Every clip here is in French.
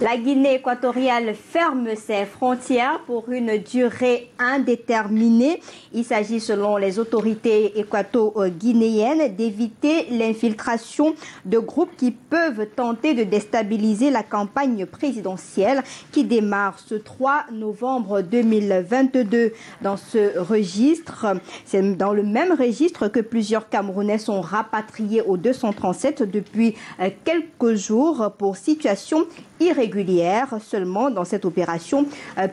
La Guinée équatoriale ferme ses frontières pour une durée indéterminée. Il s'agit, selon les autorités équato-guinéennes, d'éviter l'infiltration de groupes qui peuvent tenter de déstabiliser la campagne présidentielle qui démarre ce 3 novembre 2022. Dans ce registre, c'est dans le même registre que plusieurs Camerounais sont rapatriés au 237 depuis quelques jours pour situation irrégulière. Seulement, dans cette opération,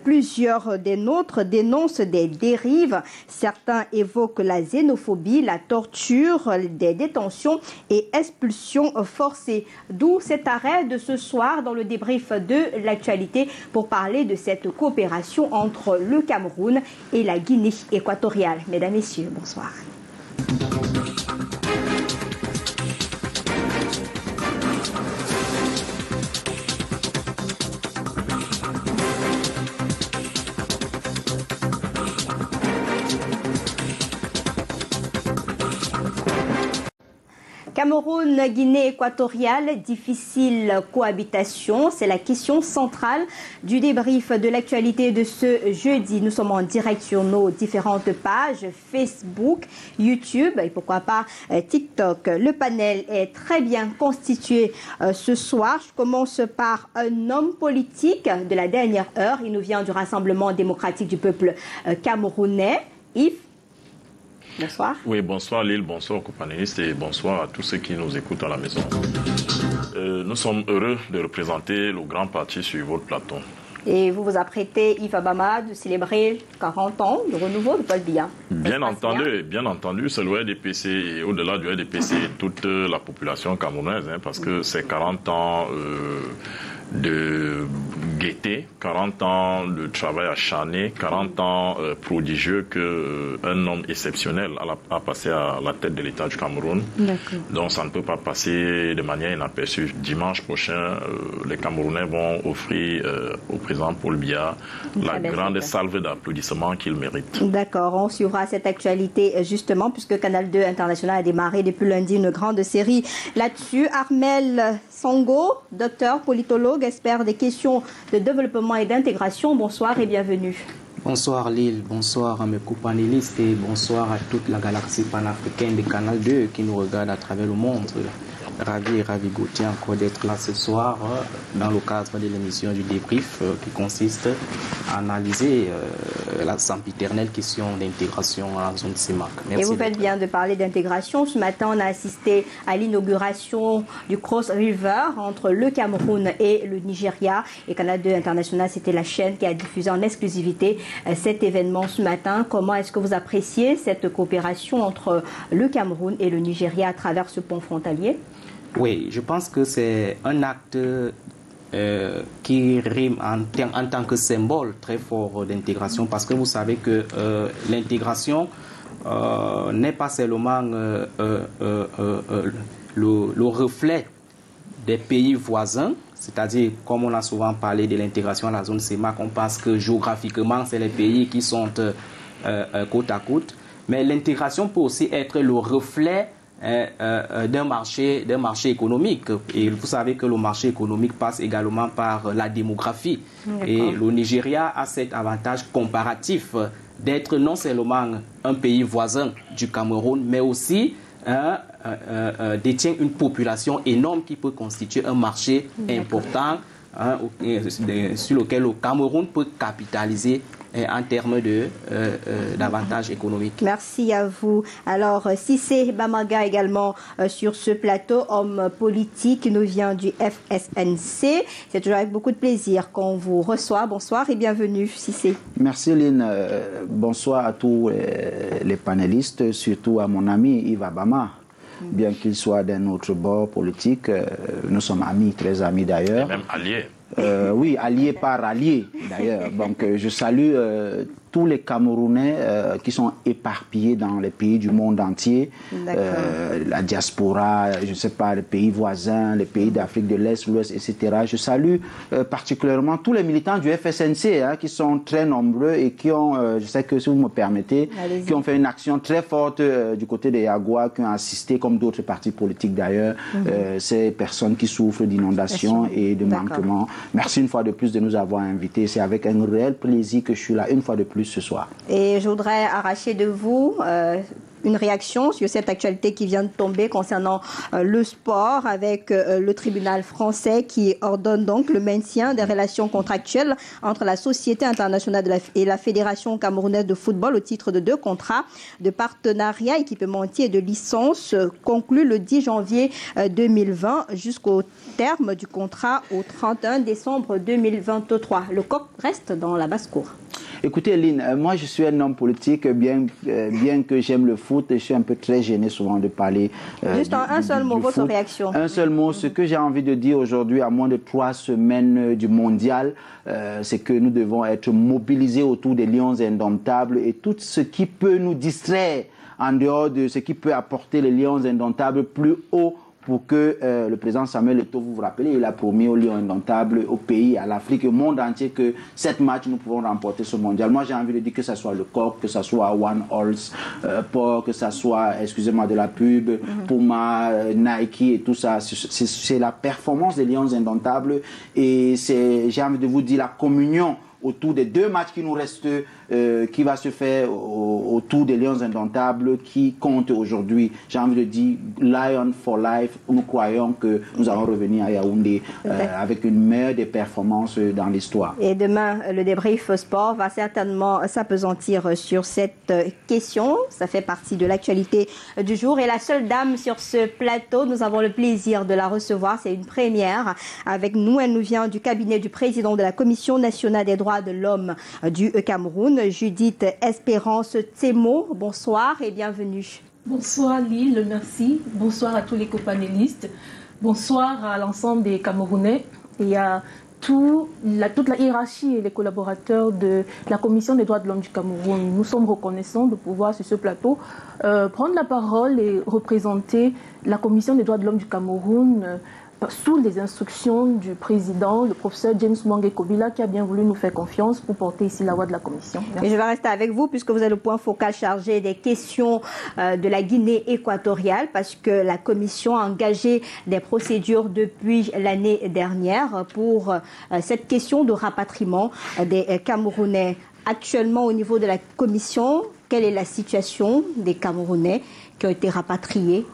plusieurs des nôtres dénoncent des dérives. Certains évoquent la xénophobie, la torture, des détentions et expulsions forcées. D'où cet arrêt de ce soir dans le débrief de l'actualité pour parler de cette coopération entre le Cameroun et la Guinée équatoriale. Mesdames, Messieurs, bonsoir. Cameroun, Guinée équatoriale, difficile cohabitation, c'est la question centrale du débrief de l'actualité de ce jeudi. Nous sommes en direct sur nos différentes pages, Facebook, YouTube et pourquoi pas TikTok. Le panel est très bien constitué ce soir. Je commence par un homme politique de la dernière heure. Il nous vient du Rassemblement démocratique du peuple camerounais, Yves. Bonsoir. Oui, bonsoir Lille, bonsoir aux companélistes et bonsoir à tous ceux qui nous écoutent à la maison. Nous sommes heureux de représenter le grand parti sur votre plateau. Et vous vous apprêtez, Yves Abama, de célébrer 40 ans de renouveau de Paul Biya. Bien entendu, c'est le RDPC et au-delà du RDPC, toute la population camerounaise, parce que c'est 40 ans de gaieté, 40 ans de travail acharné, 40 ans prodigieux qu'un homme exceptionnel a passé à la tête de l'État du Cameroun. Donc ça ne peut pas passer de manière inaperçue. Dimanche prochain, les Camerounais vont offrir au président Paul Biya la grande salve d'applaudissements qu'il mérite. D'accord, on suivra cette actualité justement puisque Canal 2 International a démarré depuis lundi une grande série là-dessus. Armel Songo, docteur, politologue, expert des questions de développement et d'intégration. Bonsoir et bienvenue. Bonsoir Lille, bonsoir à mes companélistes et bonsoir à toute la galaxie panafricaine de Canal 2 qui nous regarde à travers le monde. Ravi Gauthier encore d'être là ce soir dans le cadre de l'émission du débrief qui consiste à analyser la sempiternelle question d'intégration en zone CEMAC. Merci. Et vous faites bien de parler d'intégration. Ce matin, on a assisté à l'inauguration du Cross River entre le Cameroun et le Nigeria. Et Canal 2 International, c'était la chaîne qui a diffusé en exclusivité cet événement ce matin. Comment est-ce que vous appréciez cette coopération entre le Cameroun et le Nigeria à travers ce pont frontalier ? Oui, je pense que c'est un acte qui rime en tant que symbole très fort d'intégration parce que vous savez que l'intégration n'est pas seulement le reflet des pays voisins, c'est-à-dire comme on a souvent parlé de l'intégration à la zone CEMAC, on pense que géographiquement c'est les pays qui sont côte à côte, mais l'intégration peut aussi être le reflet d'un marché économique. Et vous savez que le marché économique passe également par la démographie. Et le Nigeria a cet avantage comparatif d'être non seulement un pays voisin du Cameroun, mais aussi détient une population énorme qui peut constituer un marché important sur lequel le Cameroun peut capitaliser en termes d'avantages économiques. Merci à vous. Alors, Cissé Bamaga également sur ce plateau, homme politique qui nous vient du FSNC. C'est toujours avec beaucoup de plaisir qu'on vous reçoit. Bonsoir et bienvenue, Cissé. Merci, Lynn. Bonsoir à tous les panélistes, surtout à mon ami Yves Abama. Bien qu'il soit d'un autre bord politique, nous sommes amis, très amis d'ailleurs. Et même alliés. Oui, allié par allié d'ailleurs. Donc je salue tous les Camerounais qui sont éparpillés dans les pays du monde entier, la diaspora, je ne sais pas, les pays voisins, les pays d'Afrique de l'Est, l'Ouest, etc. Je salue particulièrement tous les militants du FSNC qui sont très nombreux et qui ont, je sais que si vous me permettez, qui ont fait une action très forte du côté des Yagoua, qui ont assisté, comme d'autres partis politiques d'ailleurs, ces personnes qui souffrent d'inondations et de manquements. Merci une fois de plus de nous avoir invités. C'est avec un réel plaisir que je suis là une fois de plus ce soir. Et je voudrais arracher de vous une réaction sur cette actualité qui vient de tomber concernant le sport avec le tribunal français qui ordonne donc le maintien des relations contractuelles entre la Société internationale et la Fédération camerounaise de football au titre de 2 contrats de partenariat, équipementier et de licence conclus le 10 janvier 2020 jusqu'au terme du contrat au 31 décembre 2023. Le coq reste dans la basse-cour. Écoutez, Lynn, moi je suis un homme politique, bien que j'aime le foot, je suis un peu très gêné souvent de parler. Juste un seul mot, votre réaction. Un seul mot, ce que j'ai envie de dire aujourd'hui, à moins de 3 semaines du mondial, c'est que nous devons être mobilisés autour des Lions indomptables et tout ce qui peut nous distraire en dehors de ce qui peut apporter les Lions indomptables plus haut, pour que le président Samuel Eto'o, vous vous rappelez, il a promis aux Lions indomptables, au pays, à l'Afrique, au monde entier que 7 matchs, nous pouvons remporter ce mondial. Moi, j'ai envie de dire que ce soit le Coq, que ce soit One Horse, que ce soit, excusez-moi de la pub, Puma, Nike et tout ça. C'est la performance des Lions indomptables et j'ai envie de vous dire la communion autour des 2 matchs qui nous restent, qui va se faire autour des Lions indomptables qui comptent aujourd'hui. J'ai envie de dire Lion for Life. Nous croyons que nous allons revenir à Yaoundé avec une meilleure des performances dans l'histoire. Et demain, le débrief sport va certainement s'appesantir sur cette question. Ça fait partie de l'actualité du jour. Et la seule dame sur ce plateau, nous avons le plaisir de la recevoir. C'est une première avec nous. Elle nous vient du cabinet du président de la Commission nationale des droits de l'homme du Cameroun, Judith Espérance Tsemo. Bonsoir et bienvenue. Bonsoir Lille, merci. Bonsoir à tous les copanélistes. Bonsoir à l'ensemble des Camerounais et à toute la hiérarchie et les collaborateurs de la Commission des droits de l'homme du Cameroun. Nous sommes reconnaissants de pouvoir sur ce plateau prendre la parole et représenter la Commission des droits de l'homme du Cameroun sous les instructions du président, le professeur James Mwangi Kobila, qui a bien voulu nous faire confiance pour porter ici la voix de la Commission. Merci. Et je vais rester avec vous puisque vous êtes le point focal chargé des questions de la Guinée équatoriale, parce que la Commission a engagé des procédures depuis l'année dernière pour cette question de rapatriement des Camerounais. Actuellement, au niveau de la Commission, quelle est la situation des Camerounais qui ont été rapatriés ?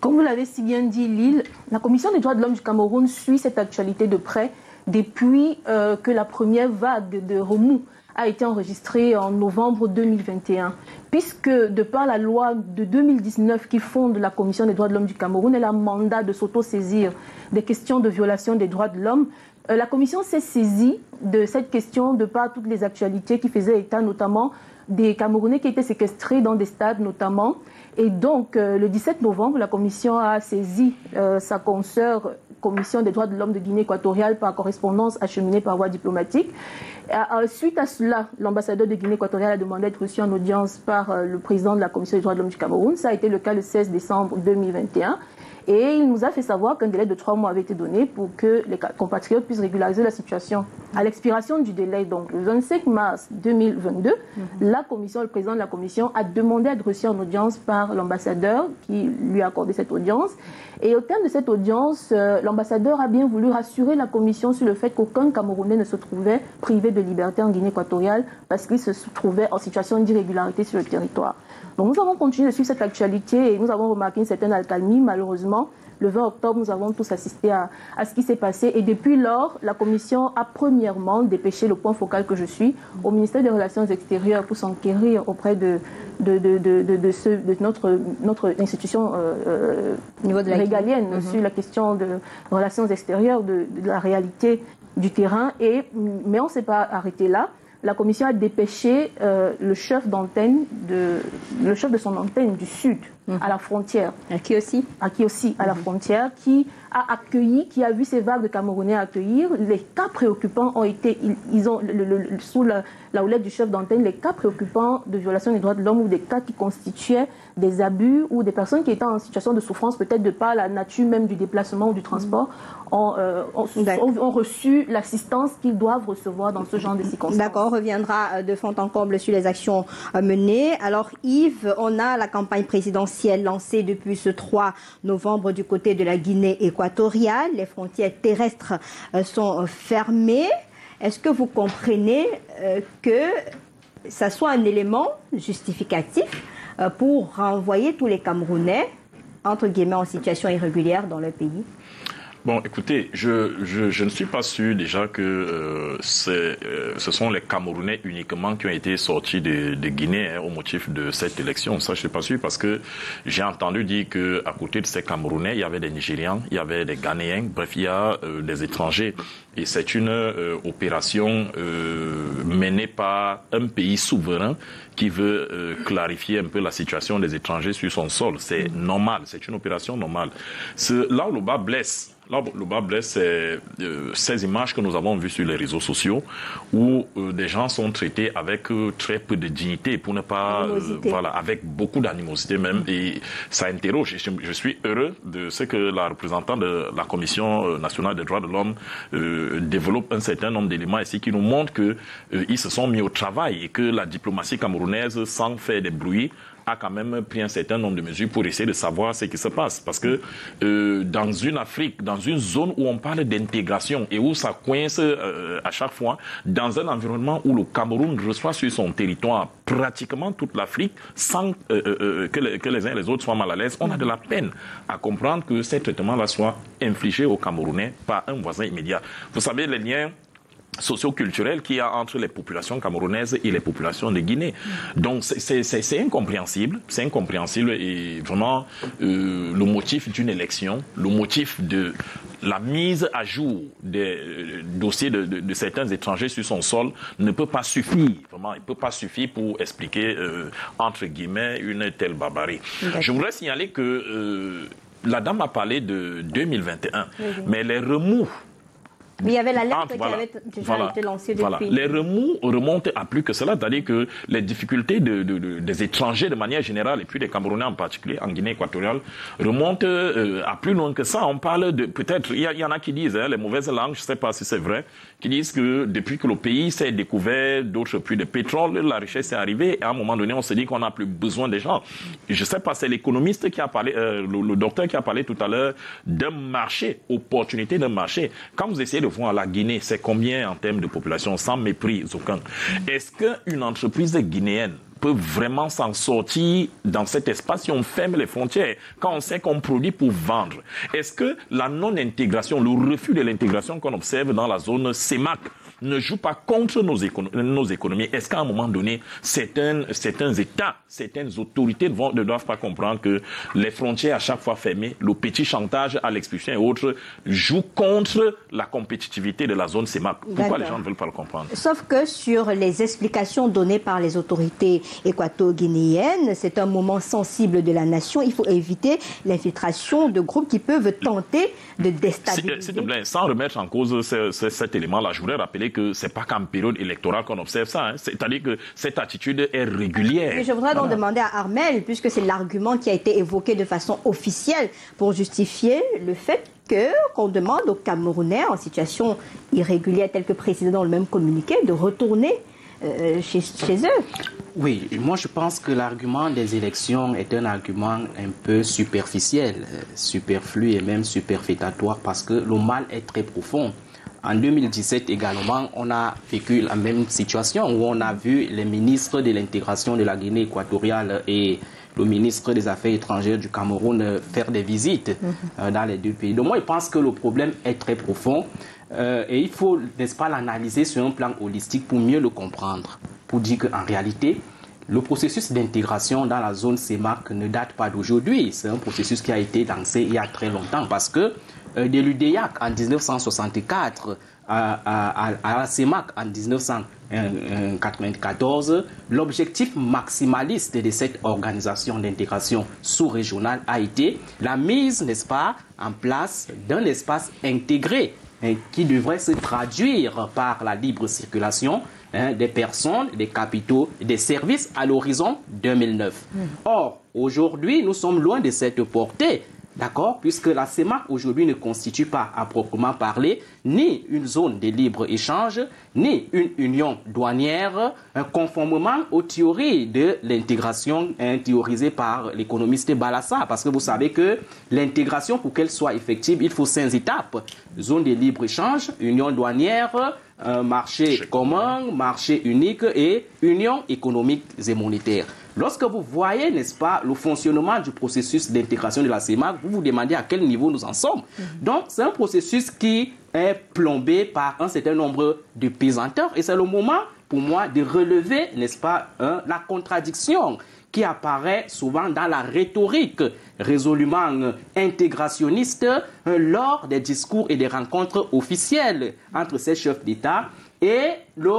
Comme vous l'avez si bien dit, Lille, la Commission des droits de l'homme du Cameroun suit cette actualité de près depuis que la première vague de remous a été enregistrée en novembre 2021. Puisque, de par la loi de 2019 qui fonde la Commission des droits de l'homme du Cameroun, elle a mandat de s'auto-saisir des questions de violation des droits de l'homme, la Commission s'est saisie de cette question de par toutes les actualités qui faisaient état notamment des Camerounais qui étaient séquestrés dans des stades notamment. Et donc, le 17 novembre, la Commission a saisi sa consoeur Commission des droits de l'homme de Guinée équatoriale par correspondance acheminée par voie diplomatique. Suite à cela, l'ambassadeur de Guinée équatoriale a demandé d'être reçu en audience par le président de la Commission des droits de l'homme du Cameroun. Ça a été le cas le 16 décembre 2021. Et il nous a fait savoir qu'un délai de 3 mois avait été donné pour que les compatriotes puissent régulariser la situation. À l'expiration du délai, donc le 25 mars 2022, la Commission, le président de la Commission a demandé à être reçu en audience par l'ambassadeur qui lui a accordé cette audience. Et au terme de cette audience, l'ambassadeur a bien voulu rassurer la Commission sur le fait qu'aucun Camerounais ne se trouvait privé de liberté en Guinée équatoriale parce qu'il se trouvait en situation d'irrégularité sur le territoire. Donc nous avons continué de suivre cette actualité et nous avons remarqué une certaine accalmie. Malheureusement, le 20 octobre, nous avons tous assisté à ce qui s'est passé. Et depuis lors, la Commission a premièrement dépêché le point focal que je suis au ministère des Relations extérieures pour s'enquérir auprès de notre institution régalienne sur la question de relations extérieures, de la réalité du terrain. Mais on ne s'est pas arrêté là. La Commission a dépêché le chef de son antenne du Sud, à la frontière. À qui aussi, À la frontière, qui a accueilli, qui a vu ces vagues de Camerounais accueillir. Les cas préoccupants ont été, ils ont, sous la houlette du chef d'antenne, les cas préoccupants de violation des droits de l'homme ou des cas qui constituaient des abus ou des personnes qui étaient en situation de souffrance, peut-être de par la nature même du déplacement ou du transport, ont reçu l'assistance qu'ils doivent recevoir dans ce genre de circonstances. D'accord, on reviendra de fond en comble sur les actions menées. Alors Yves, on a la campagne présidentielle lancée depuis ce 3 novembre du côté de la Guinée équatoriale. Les frontières terrestres sont fermées. Est-ce que vous comprenez que ça soit un élément justificatif pour renvoyer tous les Camerounais, entre guillemets, en situation irrégulière dans le pays? Bon, écoutez, je ne suis pas sûr déjà que ce sont les Camerounais uniquement qui ont été sortis de Guinée au motif de cette élection. Ça, je suis pas sûr parce que j'ai entendu dire que à côté de ces Camerounais, il y avait des Nigérians, il y avait des Ghanéens, bref, il y a des étrangers. Et c'est une opération menée par un pays souverain qui veut clarifier un peu la situation des étrangers sur son sol. C'est normal, c'est une opération normale. Là où le bas blesse, c'est ces images que nous avons vues sur les réseaux sociaux où des gens sont traités avec très peu de dignité, pour ne pas avec beaucoup d'animosité même, et ça interroge. Je suis heureux de ce que la représentante de la Commission nationale des droits de l'homme développe un certain nombre d'éléments ici qui nous montrent que ils se sont mis au travail et que la diplomatie camerounaise, sans faire des bruits, a quand même pris un certain nombre de mesures pour essayer de savoir ce qui se passe. Parce que dans une Afrique, dans une zone où on parle d'intégration et où ça coince à chaque fois, dans un environnement où le Cameroun reçoit sur son territoire pratiquement toute l'Afrique sans que les uns et les autres soient mal à l'aise, on a de la peine à comprendre que ces traitements-là soient infligés aux Camerounais par un voisin immédiat. Vous savez, les liens socio-culturel qu'il y a entre les populations camerounaises et les populations de Guinée. Donc c'est incompréhensible, et vraiment le motif d'une élection, le motif de la mise à jour des dossiers de certains étrangers sur son sol ne peut pas suffire, vraiment, il ne peut pas suffire pour expliquer entre guillemets une telle barbarie. Je voudrais signaler que la dame a parlé de 2021, mais les remous. Mais il y avait l'alerte qui avait déjà été lancée depuis. Les remous remontent à plus que cela, c'est-à-dire que les difficultés des étrangers de manière générale, et puis des Camerounais en particulier, en Guinée équatoriale, remontent à plus loin que ça. On parle de, peut-être, il y en a qui disent, les mauvaises langues, je ne sais pas si c'est vrai, qui disent que depuis que le pays s'est découvert d'autres puits de pétrole, la richesse est arrivée, et à un moment donné, on se dit qu'on n'a plus besoin des gens. Je ne sais pas, c'est l'économiste qui a parlé, le docteur qui a parlé tout à l'heure d'un marché, opportunité d'un marché. Quand vous essayez de voir la Guinée, c'est combien en termes de population, sans mépris aucun. Est-ce qu'une entreprise guinéenne peut vraiment s'en sortir dans cet espace si on ferme les frontières, quand on sait qu'on produit pour vendre? Est-ce que la non-intégration, le refus de l'intégration qu'on observe dans la zone CEMAC ne joue pas contre nos économies? Est-ce qu'à un moment donné, certains États, certaines autorités ne doivent pas comprendre que les frontières à chaque fois fermées, le petit chantage à l'expulsion et autres, jouent contre la compétitivité de la zone CEMAC? Pourquoi les gens ne veulent pas le comprendre? Sauf que sur les explications données par les autorités équato-guinéennes, c'est un moment sensible de la nation. Il faut éviter l'infiltration de groupes qui peuvent tenter de déstabiliser. S'il te plaît, sans remettre en cause cet élément-là, je voudrais rappeler que c'est pas qu'en période électorale qu'on observe ça. C'est-à-dire que cette attitude est régulière. Mais je voudrais donc demander à Armel, puisque c'est l'argument qui a été évoqué de façon officielle pour justifier le fait qu'on demande aux Camerounais en situation irrégulière, tel que précisé dans le même communiqué, de retourner chez eux. Oui, moi je pense que l'argument des élections est un argument un peu superficiel, superflu et même superfétatoire, parce que le mal est très profond. En 2017 également, on a vécu la même situation où on a vu les ministres de l'intégration de la Guinée équatoriale et le ministre des Affaires étrangères du Cameroun faire des visites dans les deux pays. Donc moi, je pense que le problème est très profond et il faut, n'est-ce pas, l'analyser sur un plan holistique pour mieux le comprendre. Pour dire qu'en réalité, le processus d'intégration dans la zone CEMAC ne date pas d'aujourd'hui. C'est un processus qui a été lancé il y a très longtemps parce que de l'UDEAC en 1964 à la CEMAC en 1994, l'objectif maximaliste de cette organisation d'intégration sous-régionale a été la mise, n'est-ce pas, en place d'un espace intégré qui devrait se traduire par la libre circulation des personnes, des capitaux et des services à l'horizon 2009. Or, aujourd'hui, nous sommes loin de cette portée. D'accord, puisque la CEMAC aujourd'hui ne constitue pas à proprement parler ni une zone de libre-échange, ni une union douanière, conformément aux théories de l'intégration théorisée par l'économiste Balassa. Parce que vous savez que l'intégration, pour qu'elle soit effective, il faut 5 étapes. Zone de libre-échange, union douanière, marché commun, marché unique et union économique et monétaire. Lorsque vous voyez, n'est-ce pas, le fonctionnement du processus d'intégration de la CEMAC, vous vous demandez à quel niveau nous en sommes. Donc, c'est un processus qui est plombé par un certain nombre de pesanteurs et c'est le moment, pour moi, de relever, n'est-ce pas, la contradiction qui apparaît souvent dans la rhétorique résolument intégrationniste lors des discours et des rencontres officielles entre ces chefs d'État et le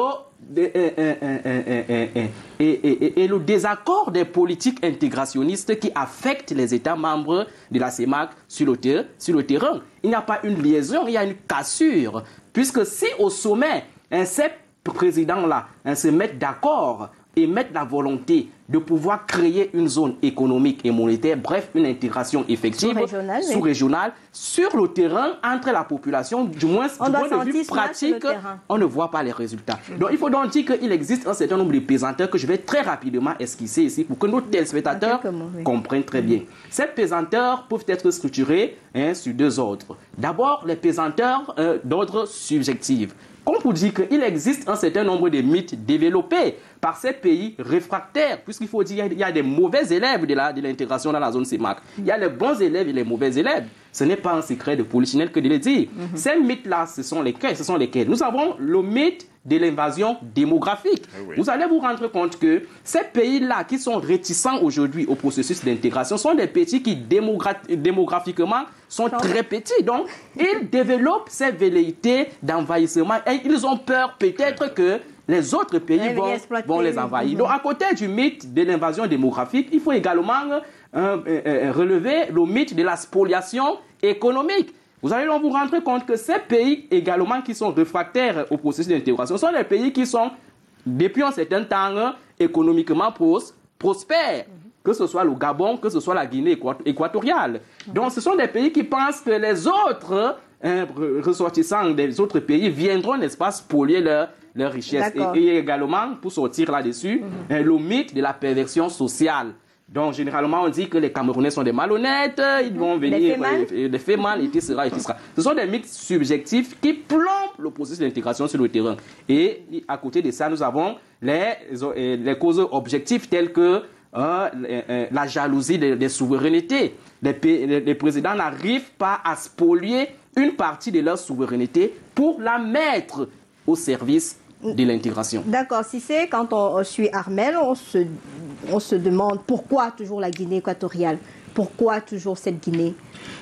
désaccord des politiques intégrationnistes qui affectent les États membres de la CEMAC sur le terrain. Il n'y a pas une liaison, il y a une cassure. Puisque si au sommet, ces présidents-là se mettent d'accord et mettent la volonté de pouvoir créer une zone économique et monétaire, bref, une intégration effective sous-régionale, sur le terrain, entre la population, du moins du point de vue pratique, on ne voit pas les résultats. Donc il faut donc dire qu'il existe un certain nombre de pesanteurs que je vais très rapidement esquisser ici pour que nos téléspectateurs comprennent très bien. Ces pesanteurs peuvent être structurés sur 2 ordres. D'abord, les pesanteurs d'ordre subjectif. Comme pour dire qu'il existe un certain nombre de mythes développés par ces pays réfractaires, puisqu'il faut dire qu'il y a des mauvais élèves de l'intégration dans la zone CEMAC. Il y a les bons élèves et les mauvais élèves. Ce n'est pas un secret de polichinelle que de le dire. Ces mythes-là, ce sont lesquels? Nous avons le mythe de l'invasion démographique. Vous allez vous rendre compte que ces pays-là qui sont réticents aujourd'hui au processus d'intégration sont des pays qui démographiquement sont très petits. Donc, ils développent ces velléités d'envahissement et ils ont peur peut-être que les autres pays vont les envahir. Donc, à côté du mythe de l'invasion démographique, il faut également relever le mythe de la spoliation économique. Vous allez donc vous rendre compte que ces pays également qui sont réfractaires au processus d'intégration sont des pays qui sont, depuis un certain temps, économiquement prospères. Que ce soit le Gabon, que ce soit la Guinée équatoriale. Donc ce sont des pays qui pensent que les autres ressortissants des autres pays viendront, n'est-ce pas, spolier leur richesse. Et également, pour sortir là-dessus, le mythe de la perversion sociale. Donc, généralement, on dit que les Camerounais sont des malhonnêtes, ils vont venir, des faits mal, etc., etc. Ce sont des mythes subjectifs qui plombent le processus d'intégration sur le terrain. Et à côté de ça, nous avons les causes objectives telles que la jalousie des souverainetés. Les présidents n'arrivent pas à spolier une partie de leur souveraineté pour la mettre au service de l'intégration. D'accord, si c'est quand on suit Armel, on se demande pourquoi toujours la Guinée équatoriale? Pourquoi toujours cette Guinée?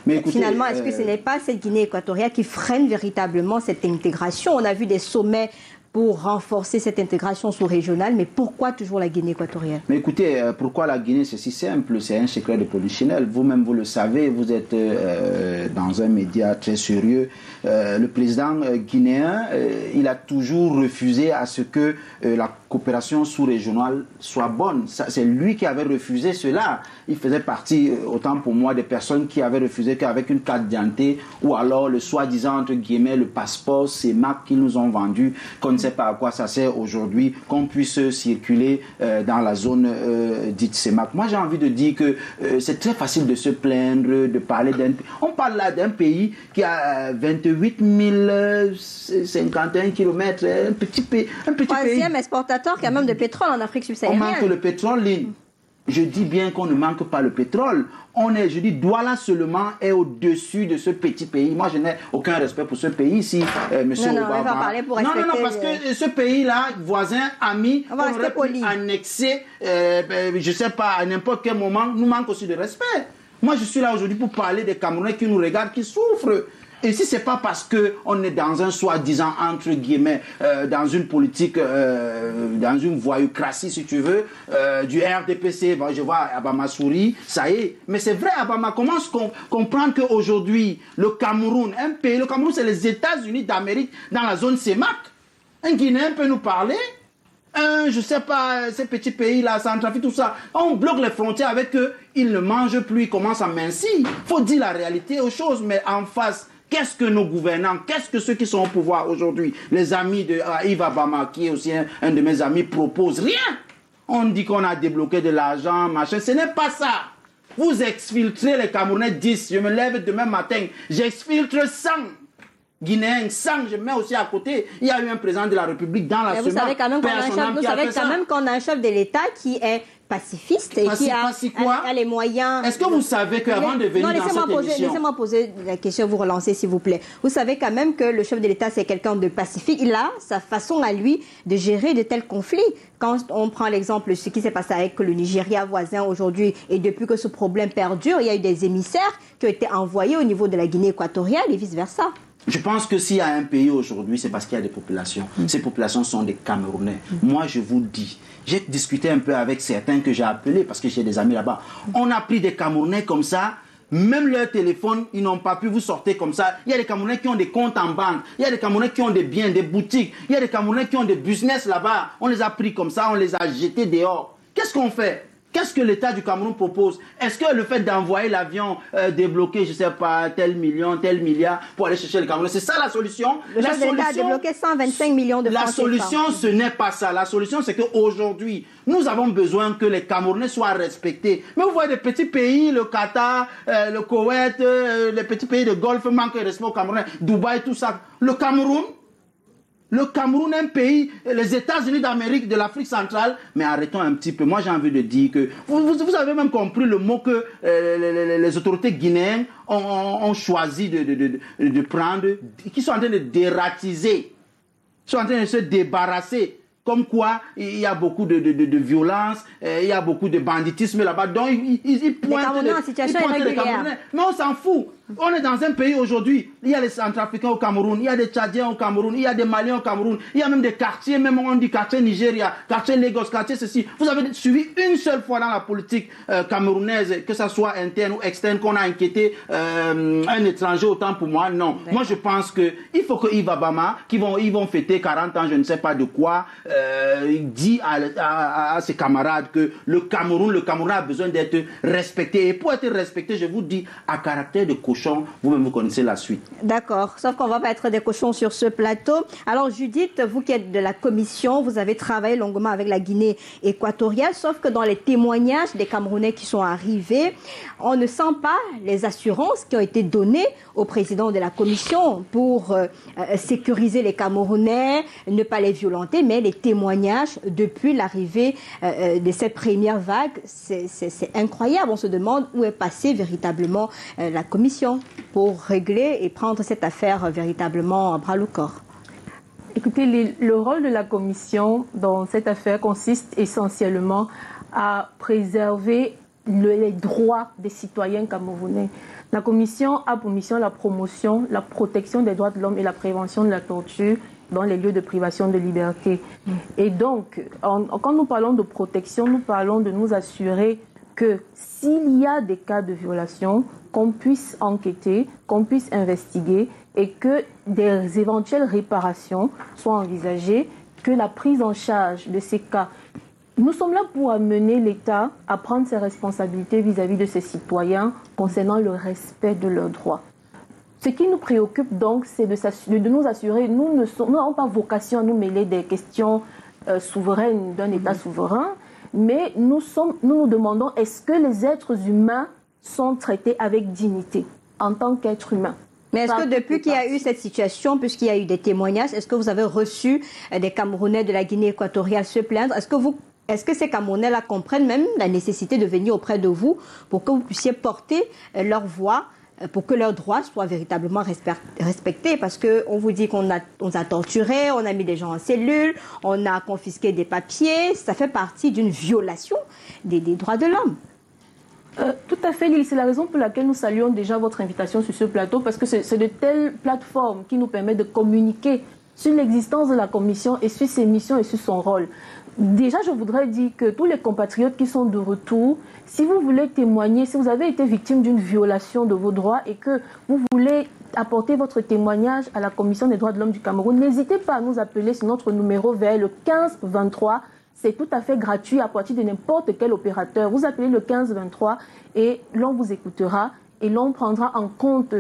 Mais écoutez, finalement, est-ce que ce n'est pas cette Guinée équatoriale qui freine véritablement cette intégration? On a vu des sommets pour renforcer cette intégration sous-régionale, mais pourquoi toujours la Guinée équatoriale? Mais écoutez, pourquoi la Guinée, c'est si simple, c'est un secret de polichinelle. Vous-même, vous le savez, vous êtes dans un média très sérieux. Le président guinéen, il a toujours refusé à ce que la coopération sous-régionale soit bonne. C'est lui qui avait refusé cela. Il faisait partie, autant pour moi, des personnes qui avaient refusé qu'avec une carte d'identité ou alors le soi-disant, entre guillemets, le passeport CEMAC qu'ils nous ont vendu, qu'on ne sait pas à quoi ça sert aujourd'hui, qu'on puisse circuler dans la zone dite CEMAC. Moi, j'ai envie de dire que c'est très facile de se plaindre, de parler d'un... On parle là d'un pays qui a 28 051 km, un petit pays. Troisième exportateur quand même de pétrole en Afrique subsaharienne. On manque le pétrole, je dis bien qu'on ne manque pas le pétrole. Je dis, Douala seulement est au-dessus de ce petit pays. Moi, je n'ai aucun respect pour ce pays ici, monsieur Obama. On va parler pour respecter... Non, parce que ce pays-là, voisin, ami, on aurait pu annexer, je ne sais pas, à n'importe quel moment, nous manque aussi de respect. Moi, je suis là aujourd'hui pour parler des Camerounais qui nous regardent, qui souffrent. Et si c'est pas parce qu'on est dans un soi-disant, entre guillemets, dans une politique, dans une voyoucratie, si tu veux, du RDPC, je vois Abama sourit, ça y est. Mais c'est vrai, Abama, comment comprendre qu'aujourd'hui, le Cameroun, un pays, le Cameroun, c'est les États-Unis d'Amérique dans la zone CEMAC. Un Guinéen peut nous parler. Je sais pas, ces petits pays-là, Centrafrique, tout ça, on bloque les frontières avec eux, ils ne mangent plus, ils commencent à mincir. Il faut dire la réalité aux choses, mais en face, qu'est-ce que nos gouvernants, qu'est-ce que ceux qui sont au pouvoir aujourd'hui, les amis de Yves Abama, qui est aussi un de mes amis, proposent rien. On dit qu'on a débloqué de l'argent, machin, ce n'est pas ça. Vous exfiltrez les Camerounais 10, je me lève demain matin, j'exfiltre 100. Guinéens, 100, je mets aussi à côté. Il y a eu un président de la République dans la semaine. Vous savez quand même qu'on a un chef de l'État qui est pacifiste et qui a les moyens. Est-ce que vous savez qu'avant de venir dans cette émission... Laissez-moi poser la question, vous relancez s'il vous plaît. Vous savez quand même que le chef de l'État, c'est quelqu'un de pacifique. Il a sa façon à lui de gérer de tels conflits. Quand on prend l'exemple de ce qui s'est passé avec le Nigeria voisin aujourd'hui, et depuis que ce problème perdure, il y a eu des émissaires qui ont été envoyés au niveau de la Guinée équatoriale et vice-versa. Je pense que s'il y a un pays aujourd'hui, c'est parce qu'il y a des populations. Ces populations sont des Camerounais. Moi, je vous dis, j'ai discuté un peu avec certains que j'ai appelés parce que j'ai des amis là-bas. On a pris des Camerounais comme ça, même leur téléphone, ils n'ont pas pu vous sortir comme ça. Il y a des Camerounais qui ont des comptes en banque. Il y a des Camerounais qui ont des biens, des boutiques. Il y a des Camerounais qui ont des business là-bas. On les a pris comme ça, on les a jetés dehors. Qu'est-ce qu'on fait ? Qu'est-ce que l'État du Cameroun propose? Est-ce que le fait d'envoyer l'avion débloquer, je ne sais pas, tel million, tel milliard pour aller chercher le Cameroun, c'est ça la solution? Le chef de l'État a débloqué 125 millions de francs. La solution, ce n'est pas ça. La solution, c'est qu'aujourd'hui, nous avons besoin que les Camerounais soient respectés. Mais vous voyez des petits pays, le Qatar, le Koweït, les petits pays de Golfe manquent de respect aux Camerounais, Dubaï, tout ça. Le Cameroun, un pays, les États-Unis d'Amérique, de l'Afrique centrale, mais arrêtons un petit peu. Moi, j'ai envie de dire que vous avez même compris le mot que les autorités guinéennes ont choisi de prendre, qui sont en train de dératiser, sont en train de se débarrasser. Comme quoi, il y a beaucoup de violence, il y a beaucoup de banditisme là-bas. Donc, ils pointent les Camerounais. Mais on s'en fout. On est dans un pays aujourd'hui, il y a les Centrafricains au Cameroun, il y a des Tchadiens au Cameroun, il y a des Maliens au Cameroun, il y a même des quartiers, même on dit quartier Nigeria, quartier Lagos, quartier ceci. Vous avez suivi une seule fois dans la politique camerounaise, que ça soit interne ou externe, qu'on a inquiété un étranger, autant pour moi, non. Moi, je pense qu'il faut que Yves Abama, ils vont fêter 40 ans, je ne sais pas de quoi, dit à ses camarades que le Cameroun a besoin d'être respecté. Et pour être respecté, je vous dis, à caractère de cochon, vous-même vous connaissez la suite. D'accord, sauf qu'on ne va pas être des cochons sur ce plateau. Alors Judith, vous qui êtes de la commission, vous avez travaillé longuement avec la Guinée équatoriale, sauf que dans les témoignages des Camerounais qui sont arrivés, on ne sent pas les assurances qui ont été données au président de la commission pour sécuriser les Camerounais, ne pas les violenter, mais les témoignages depuis l'arrivée de cette première vague, c'est incroyable. On se demande où est passée véritablement la commission pour régler et prendre cette affaire véritablement à bras-le-corps. Écoutez, le rôle de la commission dans cette affaire consiste essentiellement à préserver les droits des citoyens camerounais. La commission a pour mission la promotion, la protection des droits de l'homme et la prévention de la torture dans les lieux de privation de liberté. Et donc, quand nous parlons de protection, nous parlons de nous assurer que s'il y a des cas de violation, qu'on puisse enquêter, qu'on puisse investiguer et que des éventuelles réparations soient envisagées, que la prise en charge de ces cas. Nous sommes là pour amener l'État à prendre ses responsabilités vis-à-vis de ses citoyens concernant le respect de leurs droits. Ce qui nous préoccupe donc, c'est de nous assurer, nous n'avons pas vocation à nous mêler des questions souveraines d'un État souverain, mais nous nous demandons, est-ce que les êtres humains sont traités avec dignité en tant qu'êtres humains? Mais est-ce que depuis qu'il y a eu cette situation, puisqu'il y a eu des témoignages, est-ce que vous avez reçu des Camerounais de la Guinée équatoriale se plaindre? Est-ce que ces Camerounais-là comprennent même la nécessité de venir auprès de vous pour que vous puissiez porter leur voix, pour que leurs droits soient véritablement respectés? Parce qu'on vous dit qu'on a torturé, on a mis des gens en cellule, on a confisqué des papiers. Ça fait partie d'une violation des droits de l'homme. Tout à fait, Lille. C'est la raison pour laquelle nous saluons déjà votre invitation sur ce plateau, parce que c'est de telles plateformes qui nous permettent de communiquer sur l'existence de la commission et sur ses missions et sur son rôle. Déjà, je voudrais dire que tous les compatriotes qui sont de retour, si vous voulez témoigner, si vous avez été victime d'une violation de vos droits et que vous voulez apporter votre témoignage à la Commission des droits de l'homme du Cameroun, n'hésitez pas à nous appeler sur notre numéro vert, le 1523. C'est tout à fait gratuit à partir de n'importe quel opérateur. Vous appelez le 1523 et l'on vous écoutera et l'on prendra en compte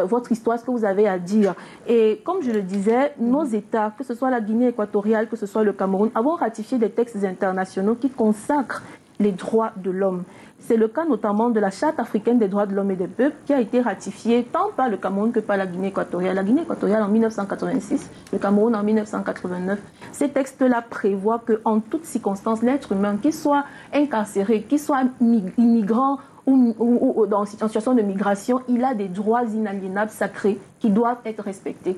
votre histoire, ce que vous avez à dire. Et comme je le disais, nos États, que ce soit la Guinée équatoriale, que ce soit le Cameroun, avons ratifié des textes internationaux qui consacrent les droits de l'homme. C'est le cas notamment de la Charte africaine des droits de l'homme et des peuples qui a été ratifiée tant par le Cameroun que par la Guinée équatoriale. La Guinée équatoriale en 1986, le Cameroun en 1989. Ces textes-là prévoient qu'en toutes circonstances, l'être humain, qu'il soit incarcéré, qu'il soit immigrant ou en situation de migration, il a des droits inaliénables sacrés qui doivent être respectés.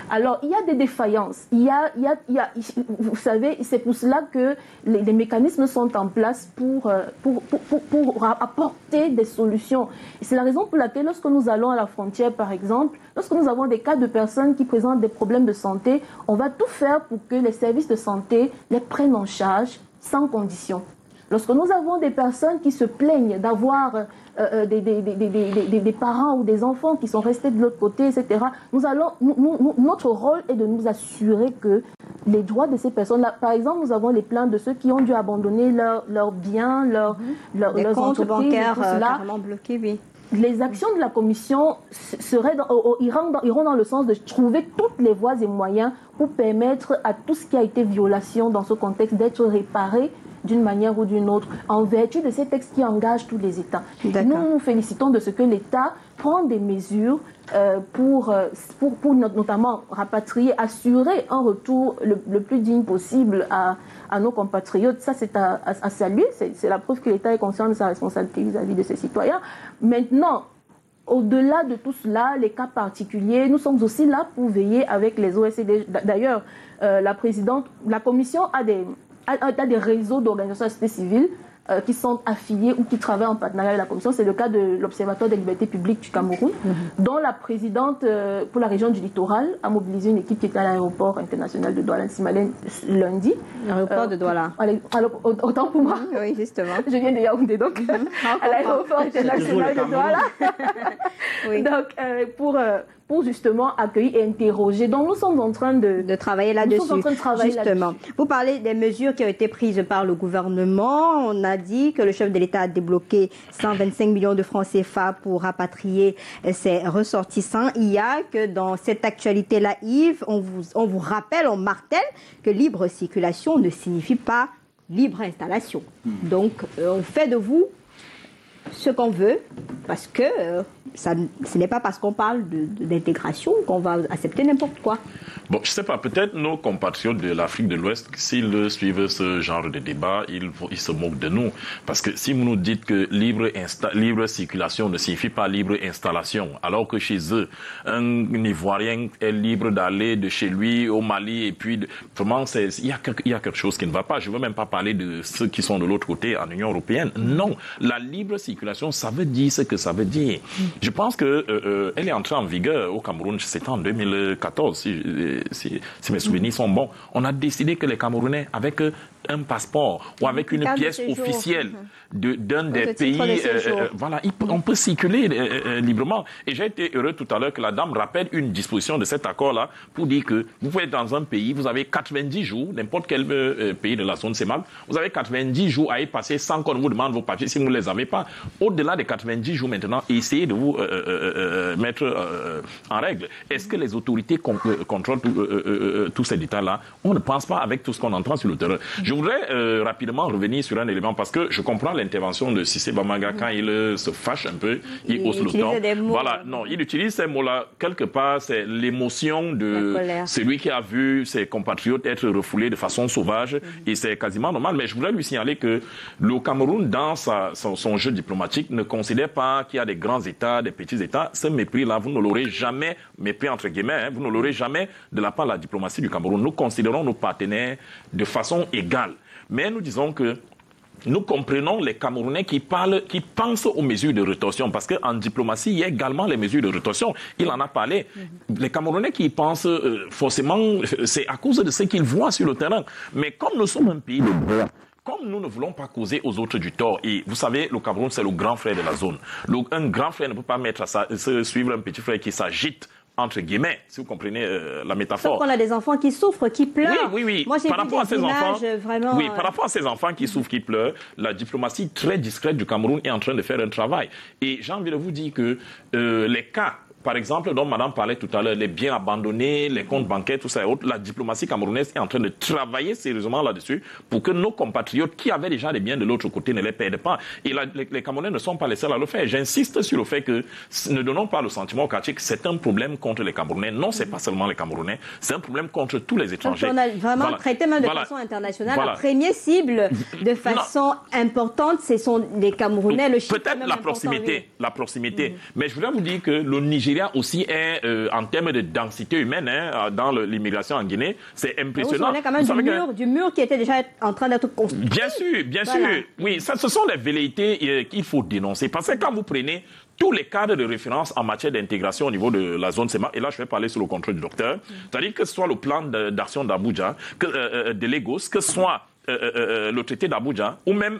Alors, il y a des défaillances. Vous savez, c'est pour cela que les mécanismes sont en place pour apporter des solutions. Et c'est la raison pour laquelle, lorsque nous allons à la frontière, par exemple, lorsque nous avons des cas de personnes qui présentent des problèmes de santé, on va tout faire pour que les services de santé les prennent en charge sans condition. Lorsque nous avons des personnes qui se plaignent d'avoir des parents ou des enfants qui sont restés de l'autre côté, etc., notre rôle est de nous assurer que les droits de ces personnes-là, par exemple, nous avons les plaintes de ceux qui ont dû abandonner leurs biens, leurs comptes bancaires carrément bloqués, oui. Les actions de la Commission iront dans le sens de trouver toutes les voies et moyens pour permettre à tout ce qui a été violation dans ce contexte d'être réparé d'une manière ou d'une autre, en vertu de ces textes qui engagent tous les États. Nous nous félicitons de ce que l'État prend des mesures pour notamment rapatrier, assurer un retour le plus digne possible à nos compatriotes. Ça, c'est à saluer. C'est la preuve que l'État est conscient de sa responsabilité vis-à-vis de ses citoyens. Maintenant, au-delà de tout cela, les cas particuliers, nous sommes aussi là pour veiller avec les OSCD. D'ailleurs, la Commission a des réseaux d'organisations de la société civile qui sont affiliés ou qui travaillent en partenariat avec la Commission. C'est le cas de l'Observatoire des libertés publiques du Cameroun, dont la présidente pour la région du littoral a mobilisé une équipe qui était à l'aéroport international de Douala-Nsimalène lundi. L'aéroport de Douala. Autant pour moi. Oui, justement. Je viens de Yaoundé, donc à l'aéroport international de Douala. Oui. Donc, pour justement accueillir et interroger. Donc, nous sommes en train de travailler là-dessus. Nous sommes en train de travailler justement. Là-dessus. Vous parlez des mesures qui ont été prises par le gouvernement. On a dit que le chef de l'État a débloqué 125 millions de francs CFA pour rapatrier ses ressortissants. Il y a que dans cette actualité-là, Yves, on vous rappelle, on martèle que libre circulation ne signifie pas libre installation. Donc, on fait de vous ce qu'on veut, parce que ce n'est pas parce qu'on parle d'intégration qu'on va accepter n'importe quoi. Bon, je ne sais pas, peut-être nos compatriotes de l'Afrique de l'Ouest, s'ils suivent ce genre de débat, ils se moquent de nous. Parce que si vous nous dites que libre circulation ne signifie pas libre installation, alors que chez eux, un Ivoirien est libre d'aller de chez lui au Mali, et puis vraiment, il y a quelque chose qui ne va pas. Je ne veux même pas parler de ceux qui sont de l'autre côté en Union européenne. Non, la libre circulation, ça veut dire ce que ça veut dire. Je pense que elle est entrée en vigueur au Cameroun, c'était en 2014, si mes souvenirs sont bons. On a décidé que les Camerounais, avec un passeport ou avec une pièce officielle d'un des pays, voilà, on peut circuler librement. Et j'ai été heureux tout à l'heure que la dame rappelle une disposition de cet accord-là pour dire que vous pouvez être dans un pays, vous avez 90 jours, n'importe quel pays de la zone CEMAC, vous avez 90 jours à y passer sans qu'on vous demande vos papiers si vous ne les avez pas. Au-delà des 90 jours maintenant, essayez de vous mettre en règle. Est-ce que les autorités contrôlent tous ces détails-là? On ne pense pas avec tout ce qu'on entend sur le terrain. Je voudrais rapidement revenir sur un élément parce que je comprends l'intervention de Cissé Bamaga quand il se fâche un peu, il hausse le ton. Voilà, non, il utilise ces mots-là. Quelque part, c'est l'émotion de celui qui a vu ses compatriotes être refoulés de façon sauvage et c'est quasiment normal. Mais je voudrais lui signaler que le Cameroun, dans son jeu diplomatique, ne considère pas qu'il y a des grands États, des petits États. Ce mépris-là, vous ne l'aurez jamais, mépris entre guillemets, vous ne l'aurez jamais de la part de la diplomatie du Cameroun. Nous considérons nos partenaires de façon égale. Mais nous disons que nous comprenons les Camerounais qui pensent aux mesures de rétorsion, parce qu'en diplomatie, il y a également les mesures de rétorsion. Il en a parlé. Les Camerounais qui pensent forcément, c'est à cause de ce qu'ils voient sur le terrain. Mais comme nous sommes un pays de droit, comme nous ne voulons pas causer aux autres du tort, et vous savez, le Cameroun, c'est le grand frère de la zone. Un grand frère ne peut pas suivre un petit frère qui s'agite, entre guillemets, si vous comprenez la métaphore. Sauf qu'on a des enfants qui souffrent, qui pleurent. Oui. Moi, j'ai par vu rapport des à ces enfants, vraiment... Oui, par rapport à ces enfants qui souffrent, qui pleurent, la diplomatie très discrète du Cameroun est en train de faire un travail. Et j'ai envie de vous dire que les cas, par exemple, dont madame parlait tout à l'heure, les biens abandonnés, les comptes bancaires, tout ça et autres, la diplomatie camerounaise est en train de travailler sérieusement là-dessus pour que nos compatriotes qui avaient déjà des biens de l'autre côté ne les perdent pas. Et les Camerounais ne sont pas les seuls à le faire. J'insiste sur le fait que ne donnons pas le sentiment au quartier que c'est un problème contre les Camerounais. Non, c'est pas seulement les Camerounais, c'est un problème contre tous les étrangers. Donc on a vraiment traité même de façon internationale. La première cible de façon importante, ce sont les Camerounais. Peut-être la proximité. Mais je voudrais vous dire que le Nigeria aussi est, en termes de densité humaine, dans l'immigration en Guinée, c'est impressionnant. On est quand même du mur qui était déjà en train d'être construit. Bien sûr. Oui, ce sont des velléités qu'il faut dénoncer. Parce que quand vous prenez tous les cadres de référence en matière d'intégration au niveau de la zone CEMAC, et là je vais parler sous le contrôle du docteur, c'est-à-dire que ce soit le plan d'action d'Abuja, de Lagos, que ce soit le traité d'Abuja, ou même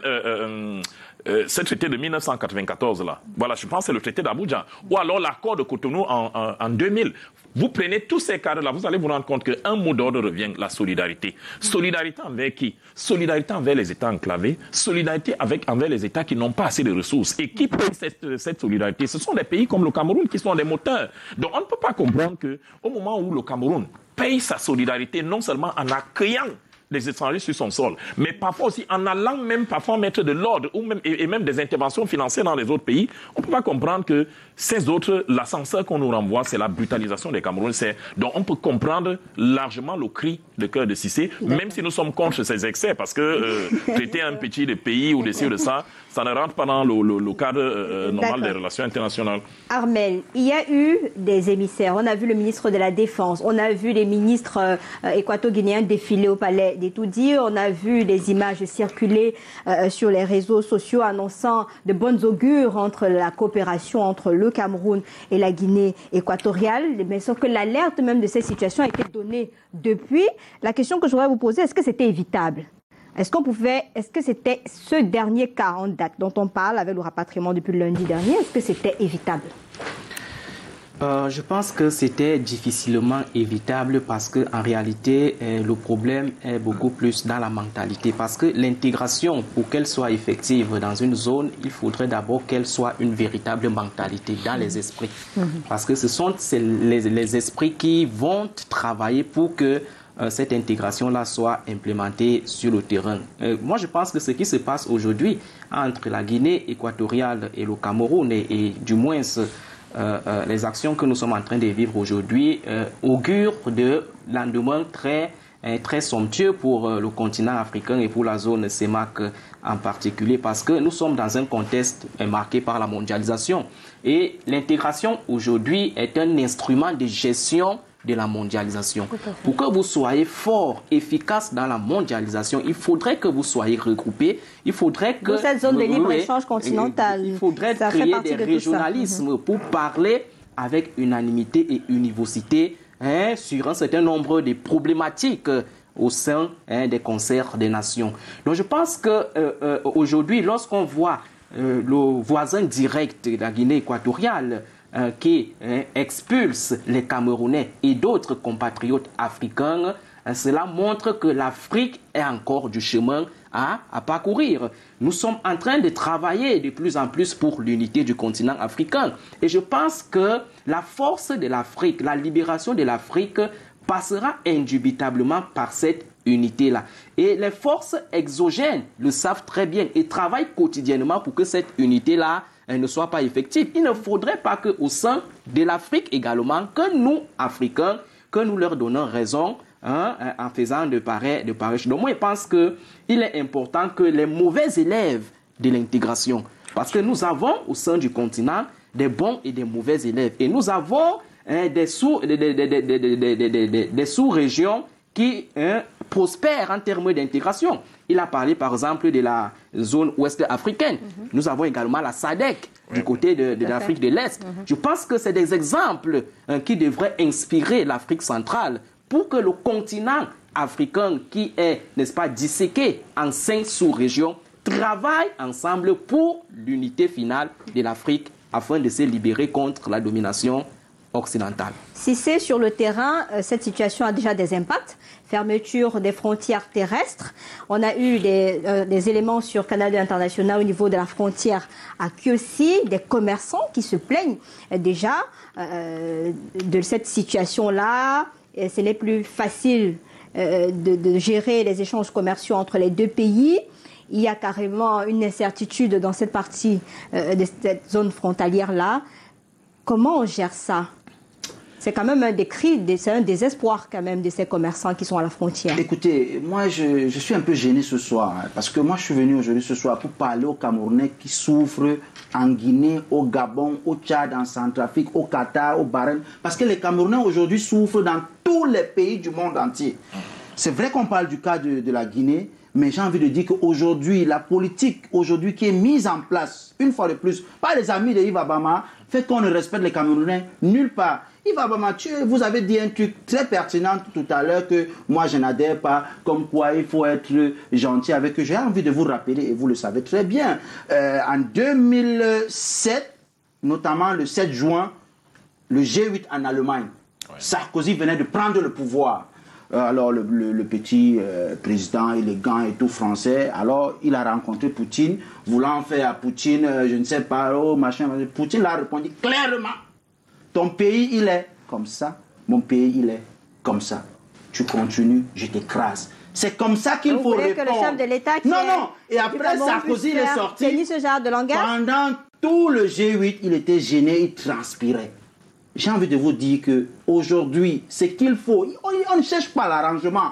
ce traité de 1994 là. Voilà, je pense que c'est le traité d'Abuja. Ou alors l'accord de Cotonou en 2000. Vous prenez tous ces cadres-là, vous allez vous rendre compte qu'un mot d'ordre revient, la solidarité. Solidarité envers qui? Solidarité envers les États enclavés, solidarité envers les États qui n'ont pas assez de ressources. Et qui paye cette solidarité? Ce sont des pays comme le Cameroun qui sont des moteurs. Donc on ne peut pas comprendre qu'au moment où le Cameroun paye sa solidarité, non seulement en accueillant des étrangers sur son sol, mais parfois aussi en allant même parfois mettre de l'ordre et même des interventions financières dans les autres pays, on ne peut pas comprendre que ces autres, l'ascenseur qu'on nous renvoie, c'est la brutalisation des Camerounais. Donc on peut comprendre largement le cri de cœur de Cissé, même si nous sommes contre ces excès, parce que traiter un petit pays ou décider de ça ne rentre pas dans le cadre normal des relations internationales. Armel, il y a eu des émissaires. On a vu le ministre de la Défense, on a vu les ministres équato-guinéens défiler au palais des Tout-Dire, on a vu des images circuler sur les réseaux sociaux annonçant de bonnes augures entre la coopération entre le Cameroun et la Guinée équatoriale, mais sauf que l'alerte même de cette situation a été donnée depuis. La question que je voudrais vous poser, est-ce que c'était évitable? Est-ce que c'était ce dernier cas en date dont on parle avec le rapatriement depuis le lundi dernier, est-ce que c'était évitable? Je pense que c'était difficilement évitable parce qu'en réalité, le problème est beaucoup plus dans la mentalité. Parce que l'intégration, pour qu'elle soit effective dans une zone, il faudrait d'abord qu'elle soit une véritable mentalité dans les esprits. Parce que ce sont les esprits qui vont travailler pour que cette intégration-là soit implémentée sur le terrain. Moi, je pense que ce qui se passe aujourd'hui entre la Guinée équatoriale et le Cameroun, et du moins les actions que nous sommes en train de vivre aujourd'hui, augurent de lendemain très somptueux pour le continent africain et pour la zone CEMAC en particulier, parce que nous sommes dans un contexte marqué par la mondialisation. Et l'intégration aujourd'hui est un instrument de gestion de la mondialisation. Pour que vous soyez fort, efficace dans la mondialisation, il faudrait que vous soyez regroupés. Il faudrait que... Dans cette zone de libre-échange continentale. Il faudrait créer des régionalismes pour parler avec unanimité et univocité sur un certain nombre de problématiques au sein des concerts des nations. Donc je pense qu'aujourd'hui, lorsqu'on voit le voisin direct de la Guinée équatoriale qui expulse les Camerounais et d'autres compatriotes africains, cela montre que l'Afrique a encore du chemin à parcourir. Nous sommes en train de travailler de plus en plus pour l'unité du continent africain. Et je pense que la force de l'Afrique, la libération de l'Afrique passera indubitablement par cette unité-là. Et les forces exogènes le savent très bien et travaillent quotidiennement pour que cette unité-là ne soit pas effective. Il ne faudrait pas qu'au sein de l'Afrique également, que nous, Africains, que nous leur donnons raison en faisant de pareilles choses. Donc moi, je pense qu'il est important que les mauvais élèves de l'intégration, parce que nous avons au sein du continent des bons et des mauvais élèves. Et nous avons des sous-régions qui prospère en termes d'intégration. Il a parlé par exemple de la zone ouest africaine. Nous avons également la SADC du côté de l'Afrique de l'Est. Je pense que c'est des exemples qui devraient inspirer l'Afrique centrale pour que le continent africain qui est, n'est-ce pas, disséqué en 5 sous-régions travaille ensemble pour l'unité finale de l'Afrique afin de se libérer contre la domination occidentale. Si c'est sur le terrain, cette situation a déjà des impacts. Fermeture des frontières terrestres. On a eu des éléments sur Canal International au niveau de la frontière à Kiossi, des commerçants qui se plaignent déjà de cette situation-là. Et ce n'est plus facile de gérer les échanges commerciaux entre les deux pays. Il y a carrément une incertitude dans cette partie de cette zone frontalière-là. Comment on gère ça? C'est quand même un des cris, c'est un désespoir quand même de ces commerçants qui sont à la frontière. Écoutez, moi je suis un peu gêné ce soir, parce que moi je suis venu aujourd'hui ce soir pour parler aux Camerounais qui souffrent en Guinée, au Gabon, au Tchad, en Centrafrique, au Qatar, au Bahreïn, parce que les Camerounais aujourd'hui souffrent dans tous les pays du monde entier. C'est vrai qu'on parle du cas de la Guinée, mais j'ai envie de dire qu'aujourd'hui, la politique aujourd'hui qui est mise en place, une fois de plus, par les amis de Yves Abama, fait qu'on ne respecte les Camerounais nulle part. Yves Abama, vous avez dit un truc très pertinent tout à l'heure que moi je n'adhère pas, comme quoi il faut être gentil avec eux. J'ai envie de vous rappeler, et vous le savez très bien, en 2007, notamment le 7 juin, le G8 en Allemagne, Sarkozy venait de prendre le pouvoir. Alors le petit président élégant et tout français, alors il a rencontré Poutine, voulant faire à Poutine, je ne sais pas, oh machin, Poutine l'a répondu clairement, ton pays il est comme ça, mon pays il est comme ça, tu continues, je t'écrase. C'est comme ça qu'il faut répondre. Que le chef de l'État qui non, et après Sarkozy il est sorti, ce genre de langage. Pendant tout le G8, il était gêné, il transpirait. J'ai envie de vous dire qu'aujourd'hui, ce qu'il faut, on ne cherche pas l'arrangement.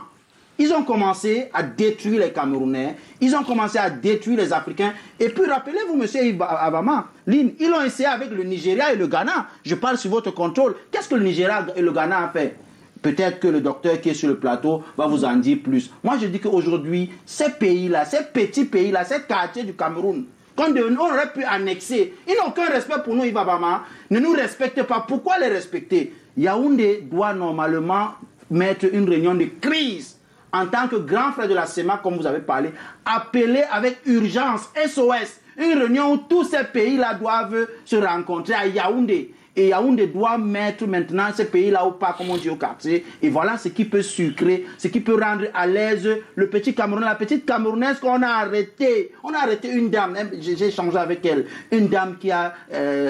Ils ont commencé à détruire les Camerounais, ils ont commencé à détruire les Africains. Et puis rappelez-vous, monsieur Abama, ils l'ont essayé avec le Nigeria et le Ghana. Je parle sur votre contrôle. Qu'est-ce que le Nigeria et le Ghana ont fait? Peut-être que le docteur qui est sur le plateau va vous en dire plus. Moi, je dis qu'aujourd'hui, ces pays-là, ces petits pays-là, ces quartiers du Cameroun, qu'on aurait pu annexer. Ils n'ont aucun respect pour nous, Yves Abama. Ne nous respectent pas. Pourquoi les respecter? Yaoundé doit normalement mettre une réunion de crise en tant que grand frère de la CEMA, comme vous avez parlé, appeler avec urgence, SOS, une réunion où tous ces pays-là doivent se rencontrer à Yaoundé. Et Yaoundé doit mettre maintenant ces pays-là au pas, comme on dit au quartier. Et voilà ce qui peut sucrer, ce qui peut rendre à l'aise le petit Camerounais, la petite Camerounaise qu'on a arrêtée. On a arrêté une dame, j'ai échangé avec elle. Une dame qui a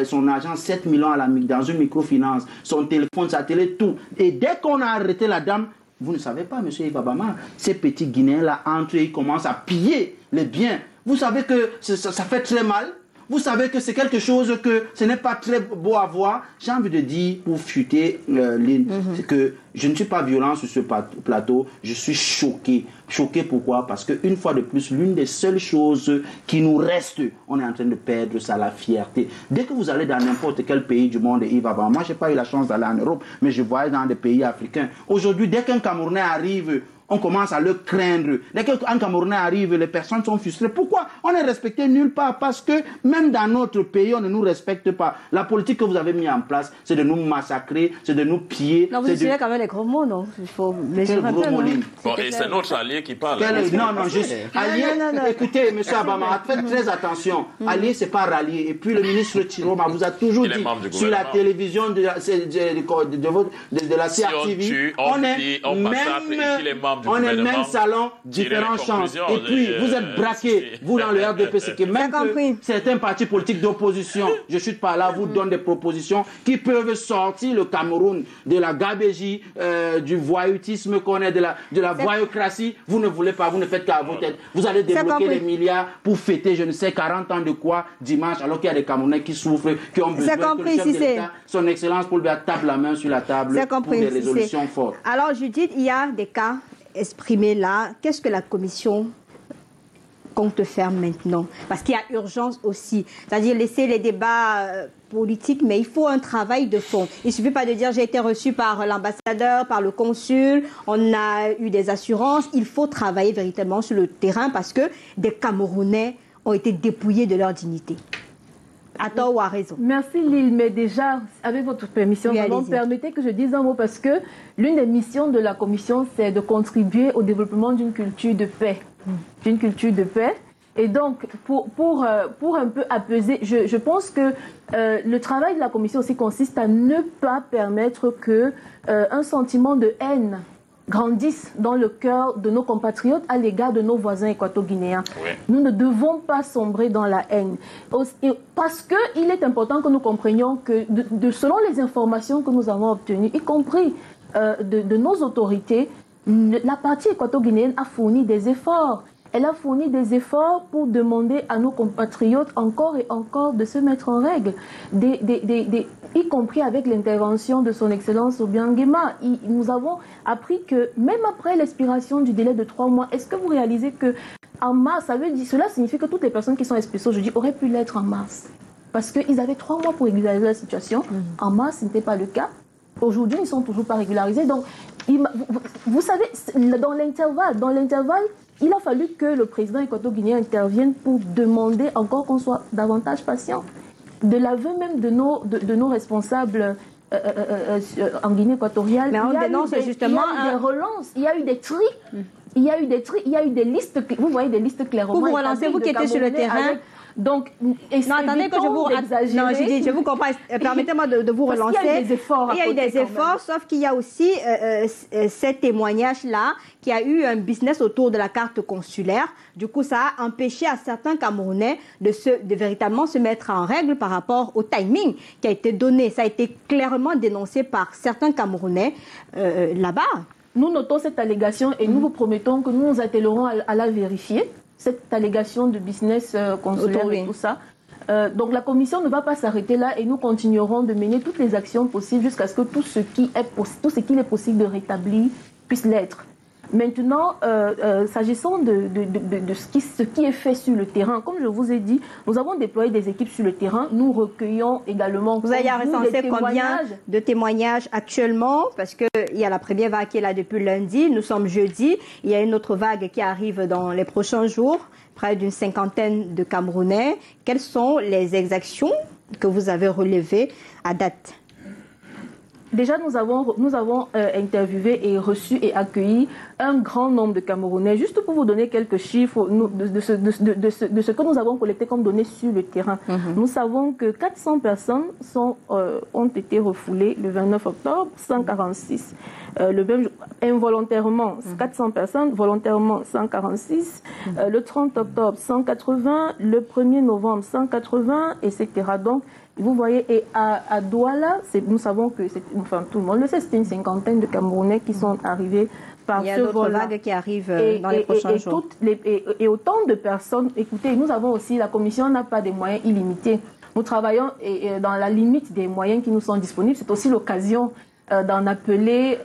son argent 7 millions dans une microfinance, son téléphone, sa télé, tout. Et dès qu'on a arrêté la dame, vous ne savez pas, monsieur Yves Abama, ces petits Guinéens-là entrent et ils commencent à piller les biens. Vous savez que ça fait très mal. Vous savez que c'est quelque chose que ce n'est pas très beau à voir. J'ai envie de dire, pour fuiter Lynn, c'est que je ne suis pas violent sur ce plateau. Je suis choqué. Choqué pourquoi? Parce qu'une fois de plus, l'une des seules choses qui nous reste, on est en train de perdre ça, la fierté. Dès que vous allez dans n'importe quel pays du monde, Yves Abama, moi je n'ai pas eu la chance d'aller en Europe, mais je voyais dans des pays africains. Aujourd'hui, dès qu'un Camerounais arrive, on commence à le craindre. Dès qu'un Camerounais arrive, les personnes sont frustrées. Pourquoi? On n'est respecté nulle part. Parce que même dans notre pays, on ne nous respecte pas. La politique que vous avez mise en place, c'est de nous massacrer, c'est de nous piller. Non, vous utilisez quand même les gros mots, non? Il faut mesurer un peu, non? Bon, et c'est notre allié qui parle. Non, juste allié. Écoutez, monsieur Abama, faites très attention. Allié, c'est pas rallier. Et puis le ministre Chiroma vous a toujours dit sur la télévision de la CRTV, on est même salon, différentes chances. Et puis, vous êtes braqués, vous dans le RDPC, même que certains partis politiques d'opposition, je suis pas là, vous donnent des propositions qui peuvent sortir le Cameroun de la gabégie, du voyoutisme qu'on est, de la voyocratie. Vous ne voulez pas, vous ne faites qu'à vos têtes. Vous allez débloquer des milliards pour fêter, je ne sais, 40 ans de quoi dimanche, alors qu'il y a des Camerounais qui souffrent, qui ont besoin que le chef de l'État, son excellence, pour lui tape la main sur la table pour des résolutions fortes. Alors, Judith, il y a des cas exprimés là. Qu'est-ce que la commission compte faire maintenant? Parce qu'il y a urgence aussi. C'est-à-dire laisser les débats politiques, mais il faut un travail de fond. Il ne suffit pas de dire j'ai été reçu par l'ambassadeur, par le consul, on a eu des assurances. Il faut travailler véritablement sur le terrain parce que des Camerounais ont été dépouillés de leur dignité. À tort ou à raison. Merci Lille, mais déjà, avec votre permission, permettez que je dise un mot parce que l'une des missions de la Commission, c'est de contribuer au développement d'une culture de paix. D'une culture de paix. Et donc, pour un peu apaiser, je pense que le travail de la Commission aussi consiste à ne pas permettre que un sentiment de haine grandissent dans le cœur de nos compatriotes à l'égard de nos voisins équato-guinéens. Oui. Nous ne devons pas sombrer dans la haine. Parce qu'il est important que nous comprenions que, selon les informations que nous avons obtenues, y compris de nos autorités, la partie équato-guinéenne a fourni des efforts. Elle a fourni des efforts pour demander à nos compatriotes encore et encore de se mettre en règle, y compris avec l'intervention de son Excellence Obiang Nguema. Nous avons appris que même après l'expiration du délai de 3 mois, est-ce que vous réalisez que en mars, cela signifie que toutes les personnes qui sont expulsées aujourd'hui auraient pu l'être en mars? Parce qu'ils avaient 3 mois pour régulariser la situation. En mars, ce n'était pas le cas. Aujourd'hui, ils ne sont toujours pas régularisés. Donc, vous savez, dans l'intervalle, il a fallu que le président équato-guinéen intervienne pour demander encore qu'on soit davantage patient. De l'aveu même de nos responsables en Guinée équatoriale, mais on dénonce justement il y a eu des relances, il y a eu des tri, il y a eu des listes, vous voyez des listes clairement. Pour vous relancer, vous qui étiez sur le terrain. Donc, non, attendez que je vous comprends. Permettez-moi de vous relancer. Il y a eu des efforts. Il y a eu des efforts, sauf qu'il y a aussi ces témoignages-là qui a eu un business autour de la carte consulaire. Du coup, ça a empêché à certains Camerounais de véritablement se mettre en règle par rapport au timing qui a été donné. Ça a été clairement dénoncé par certains Camerounais là-bas. Nous notons cette allégation et nous vous promettons que nous nous attellerons à la vérifier. Cette allégation de business consulaire et tout ça. Donc la commission ne va pas s'arrêter là et nous continuerons de mener toutes les actions possibles jusqu'à ce que tout ce qu'il est possible de rétablir puisse l'être. Maintenant, s'agissant de ce qui est fait sur le terrain, comme je vous ai dit, nous avons déployé des équipes sur le terrain. Nous recueillons également... Vous avez recensé combien de témoignages actuellement? Parce qu'il y a la première vague qui est là depuis lundi. Nous sommes jeudi. Il y a une autre vague qui arrive dans les prochains jours, près d'une 50aine de Camerounais. Quelles sont les exactions que vous avez relevées à date? Déjà, nous avons interviewé et reçu et accueilli un grand nombre de Camerounais. Juste pour vous donner quelques chiffres de ce que nous avons collecté comme données sur le terrain. Nous savons que 400 personnes ont été refoulées le 29 octobre, 146. Le même jour, involontairement, 400 personnes, volontairement 146. Le 30 octobre, 180. Le 1er novembre, 180, etc. Donc, vous voyez, et à Douala, nous savons que, tout le monde le sait, c'était une 50aine de Camerounais qui sont arrivés par ce vol. Il y a d'autres vagues qui arrivent dans les prochains jours. Et autant de personnes, écoutez, nous avons aussi, la Commission n'a pas des moyens illimités. Nous travaillons dans la limite des moyens qui nous sont disponibles. C'est aussi l'occasion d'en appeler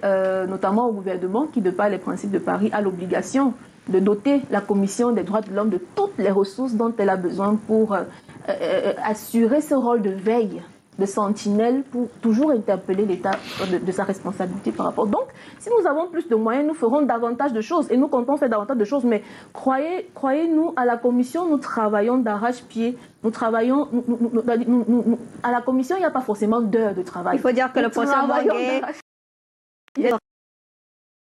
notamment au gouvernement qui, de par les principes de Paris, a l'obligation de doter la Commission des droits de l'homme de toutes les ressources dont elle a besoin pour assurer ce rôle de veille, de sentinelle, pour toujours interpeller l'État de sa responsabilité par rapport. Donc, si nous avons plus de moyens, nous ferons davantage de choses et nous comptons faire davantage de choses. Mais croyez-nous, à la Commission, nous travaillons d'arrache-pied. Nous travaillons... à la Commission, il n'y a pas forcément d'heures de travail. Il faut dire que le procès Mangué...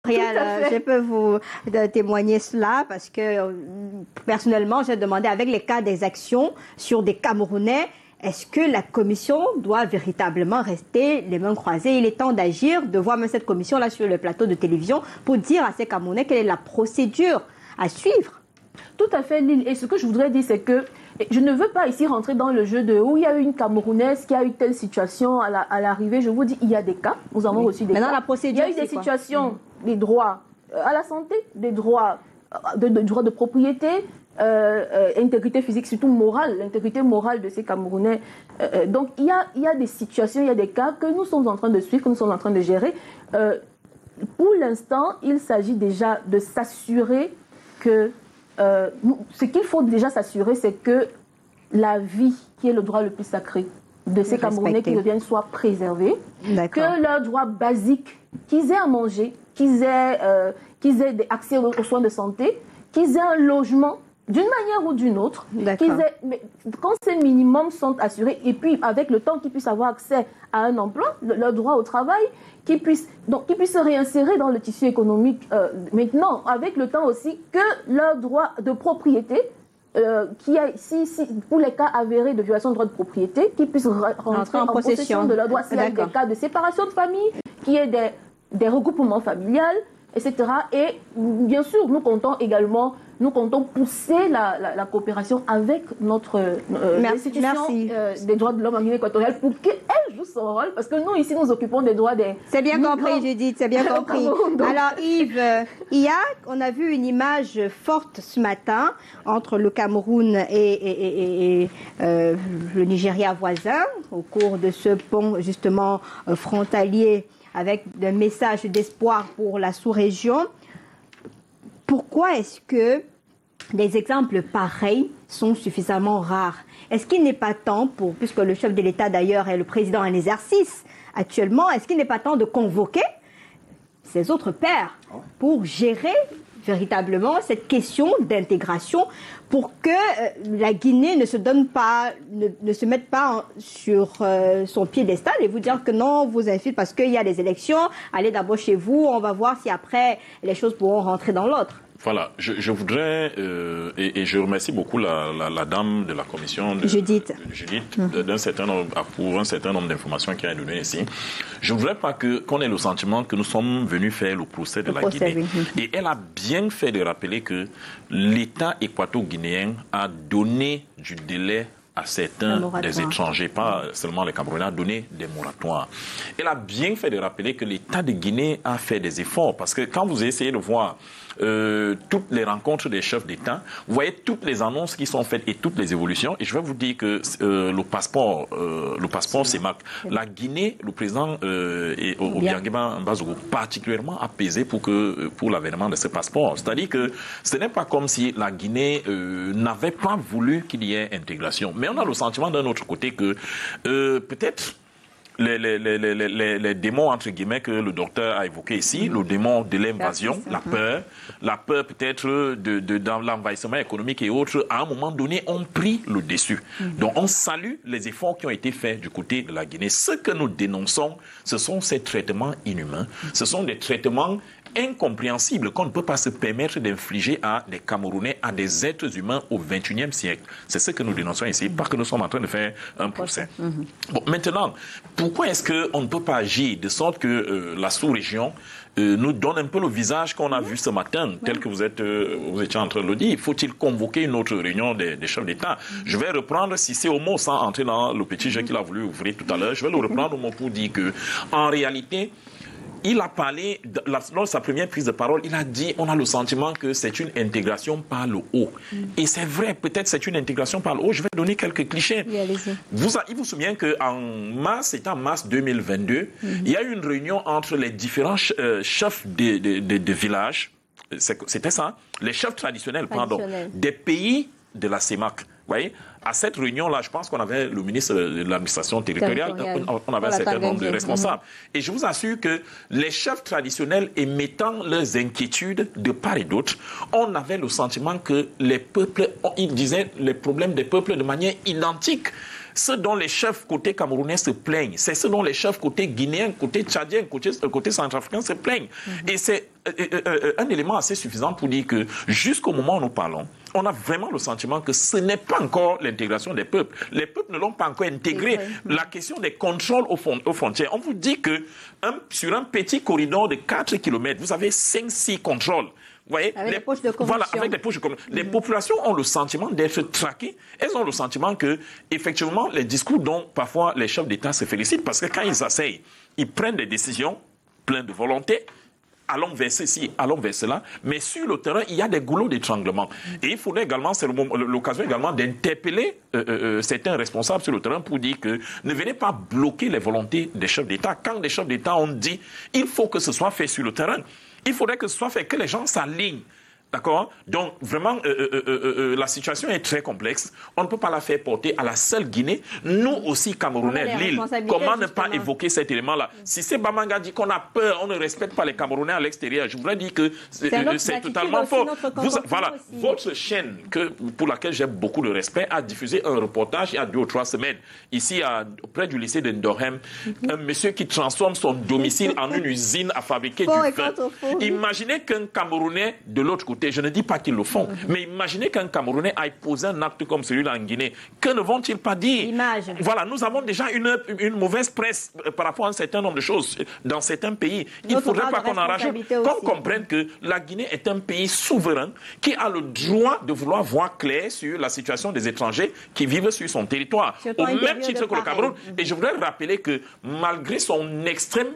Je peux vous témoigner cela parce que personnellement, j'ai demandé avec les cas d'exaction sur des Camerounais, est-ce que la commission doit véritablement rester les mains croisées? Il est temps d'agir, de voir même cette commission-là sur le plateau de télévision pour dire à ces Camerounais quelle est la procédure à suivre. Tout à fait, Lille. Et ce que je voudrais dire, c'est que je ne veux pas ici rentrer dans le jeu de où il y a eu une Camerounaise qui a eu telle situation à l'arrivée. Je vous dis, il y a des cas. Nous avons reçu des cas. La procédure, il y a eu des situations, des droits à la santé, des droits de propriété, intégrité physique, surtout morale, l'intégrité morale de ces Camerounais. Donc, il y a des situations, il y a des cas que nous sommes en train de suivre, que nous sommes en train de gérer. Pour l'instant, il s'agit déjà de s'assurer que ce qu'il faut déjà s'assurer, c'est que la vie, qui est le droit le plus sacré de ces Camerounais qui reviennent, soit préservée, que leurs droits basiques, qu'ils aient à manger, qu'ils aient accès aux soins de santé, qu'ils aient un logement, d'une manière ou d'une autre, quand ces minimums sont assurés, et puis avec le temps qu'ils puissent avoir accès à un emploi, leur droit au travail, qu'ils puissent se réinsérer dans le tissu économique maintenant, avec le temps aussi, que leur droit de propriété, pour les cas avérés de violation de droit de propriété, qu'ils puissent rentrer en possession de leurs droits, s'il y a des cas de séparation de famille, qu'il y ait des regroupements familiales, etc. Et bien sûr, nous comptons pousser la coopération avec notre institution des droits de l'homme en Guinée équatoriale pour qu'elle joue son rôle, parce que nous, ici, nous occupons des droits des... C'est bien compris, Judith, c'est bien compris. Alors, Yves, on a vu une image forte ce matin entre le Cameroun et le Nigeria voisin, au cours de ce pont, justement, frontalier, avec un message d'espoir pour la sous-région. Pourquoi est-ce que des exemples pareils sont suffisamment rares? Est-ce qu'il n'est pas temps, puisque le chef de l'État d'ailleurs est le président en exercice actuellement, est-ce qu'il n'est pas temps de convoquer ses autres pairs pour gérer véritablement cette question d'intégration, pour que la Guinée ne se mette pas sur son piédestal et vous dire que non, vous infiltrez parce qu'il y a des élections, allez d'abord chez vous, on va voir si après les choses pourront rentrer dans l'autre. Voilà, je voudrais, et je remercie beaucoup la dame de la commission, Judith, d'un certain nombre, pour un certain nombre d'informations qu'elle a données ici. Je ne voudrais pas qu'on ait le sentiment que nous sommes venus faire le procès de la Guinée. Et elle a bien fait de rappeler que l'État équato-guinéen a donné du délai à certains des étrangers, pas seulement les Camerounais, a donné des moratoires. Elle a bien fait de rappeler que l'État de Guinée a fait des efforts, parce que quand vous essayez de voir toutes les rencontres des chefs d'État, vous voyez toutes les annonces qui sont faites et toutes les évolutions, et je vais vous dire que le passeport CEMAC, la Guinée, le président Obiangema Mbazogo particulièrement apaisé pour l'avènement de ce passeport. C'est-à-dire que ce n'est pas comme si la Guinée n'avait pas voulu qu'il y ait intégration. Mais on a le sentiment d'un autre côté que peut-être les démons entre guillemets que le docteur a évoqué ici, le démon de l'invasion, la peur peut-être dans l'envahissement économique et autres, à un moment donné ont pris le dessus. Donc on salue les efforts qui ont été faits du côté de la Guinée. Ce que nous dénonçons, ce sont ces traitements inhumains, ce sont des traitements incompréhensible qu'on ne peut pas se permettre d'infliger à des Camerounais, à des êtres humains au XXIe siècle. C'est ce que nous dénonçons ici, parce que nous sommes en train de faire un procès. Bon, maintenant, pourquoi est-ce qu'on ne peut pas agir de sorte que la sous-région nous donne un peu le visage qu'on a vu ce matin, tel que vous étiez en train de le dire? Faut-il convoquer une autre réunion des chefs d'État? Je vais reprendre, si c'est au mot, sans entrer dans le petit jeu qu'il a voulu ouvrir tout à l'heure, je vais le reprendre au mot pour dire que, en réalité, il a parlé, lors de sa première prise de parole, il a dit, on a le sentiment que c'est une intégration par le haut. Et c'est vrai, peut-être c'est une intégration par le haut. Je vais donner quelques clichés. Oui, il vous souvient qu'en mars, c'était en mars 2022, il y a eu une réunion entre les différents chefs de villages, c'était ça, les chefs traditionnels, des pays de la CEMAC. Vous voyez, à cette réunion-là, je pense qu'on avait le ministre de l'administration territoriale, on avait un certain nombre de responsables. Et je vous assure que les chefs traditionnels, émettant leurs inquiétudes de part et d'autre, on avait le sentiment que les peuples, ils disaient les problèmes des peuples de manière identique. Ce dont les chefs côté camerounais se plaignent, c'est ce dont les chefs côté guinéens, côté tchadien, côté centrafricain se plaignent. Et c'est un élément assez suffisant pour dire que jusqu'au moment où nous parlons, on a vraiment le sentiment que ce n'est pas encore l'intégration des peuples. Les peuples ne l'ont pas encore intégré. La question des contrôles aux frontières. On vous dit que sur un petit corridor de 4 km, vous avez 5-6 contrôles. Vous voyez, avec les poches de communication. Voilà, avec les poches de communication. Les populations ont le sentiment d'être traquées. Elles ont le sentiment que, effectivement, les discours dont parfois les chefs d'État se félicitent, parce que quand ils s'asseyent, ils prennent des décisions pleines de volonté. Allons vers ceci, allons vers cela, mais sur le terrain, il y a des goulots d'étranglement. Et il faudrait également, c'est l'occasion également d'interpeller certains responsables sur le terrain pour dire que ne venez pas bloquer les volontés des chefs d'État. Quand les chefs d'État ont dit, il faut que ce soit fait sur le terrain, il faudrait que ce soit fait, que les gens s'alignent D'accord? Donc, vraiment, la situation est très complexe. On ne peut pas la faire porter à la seule Guinée. Nous aussi, Camerounais, l'île, comment ne pas évoquer cet élément-là? Si c'est Bamanga dit qu'on a peur, on ne respecte pas les Camerounais à l'extérieur, je voudrais dire que c'est totalement faux. Voilà, votre chaîne, pour laquelle j'ai beaucoup de respect, a diffusé un reportage il y a 2 ou 3 semaines, ici, près du lycée de Ndorhem, un monsieur qui transforme son domicile en une usine à fabriquer du vin. Imaginez qu'un Camerounais, de l'autre côté, je ne dis pas qu'ils le font, mais imaginez qu'un Camerounais aille poser un acte comme celui-là en Guinée. Que ne vont-ils pas dire? Voilà, nous avons déjà une mauvaise presse par rapport à un certain nombre de choses dans certains pays. Il ne faudrait pas qu'on en rajoute. Qu'on comprenne que la Guinée est un pays souverain qui a le droit de vouloir voir clair sur la situation des étrangers qui vivent sur son territoire, au même titre que le Cameroun. Et je voudrais rappeler que malgré son extrême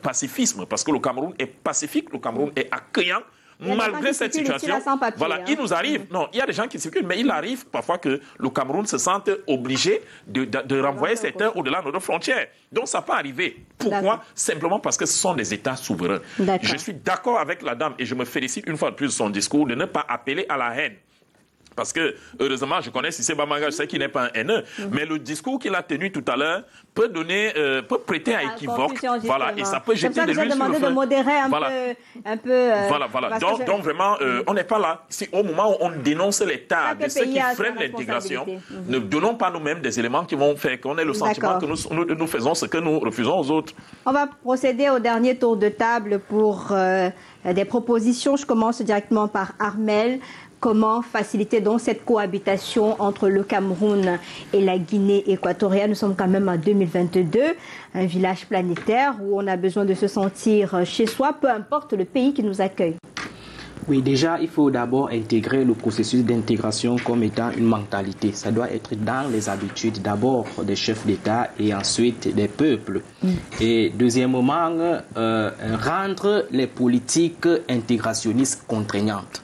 pacifisme, parce que le Cameroun est pacifique, le Cameroun est accueillant, malgré cette situation, voilà, il nous arrive, non, il y a des gens qui circulent, mais il arrive parfois que le Cameroun se sente obligé de renvoyer certains au-delà de nos frontières. Donc ça peut arriver. Pourquoi? Simplement parce que ce sont des États souverains. Je suis d'accord avec la dame et je me félicite une fois de plus de son discours de ne pas appeler à la haine. Parce que, heureusement, je connais Cissé Bamanga, je sais qu'il n'est pas un haineux, mais le discours qu'il a tenu tout à l'heure peut prêter à équivoque. Voilà, et ça peut jeter de l'huile sur le feu. De modérer un peu. Voilà. Donc vraiment, on n'est pas là. Si au moment où on dénonce l'État de ceux qui freinent l'intégration, ne donnons pas nous-mêmes des éléments qui vont faire qu'on ait le sentiment que nous faisons ce que nous refusons aux autres. On va procéder au dernier tour de table pour des propositions. Je commence directement par Armel. Comment faciliter donc cette cohabitation entre le Cameroun et la Guinée équatoriale? Nous sommes quand même en 2022, un village planétaire où on a besoin de se sentir chez soi, peu importe le pays qui nous accueille. Oui, déjà, il faut d'abord intégrer le processus d'intégration comme étant une mentalité. Ça doit être dans les habitudes d'abord des chefs d'État et ensuite des peuples. Et deuxièmement, rendre les politiques intégrationnistes contraignantes.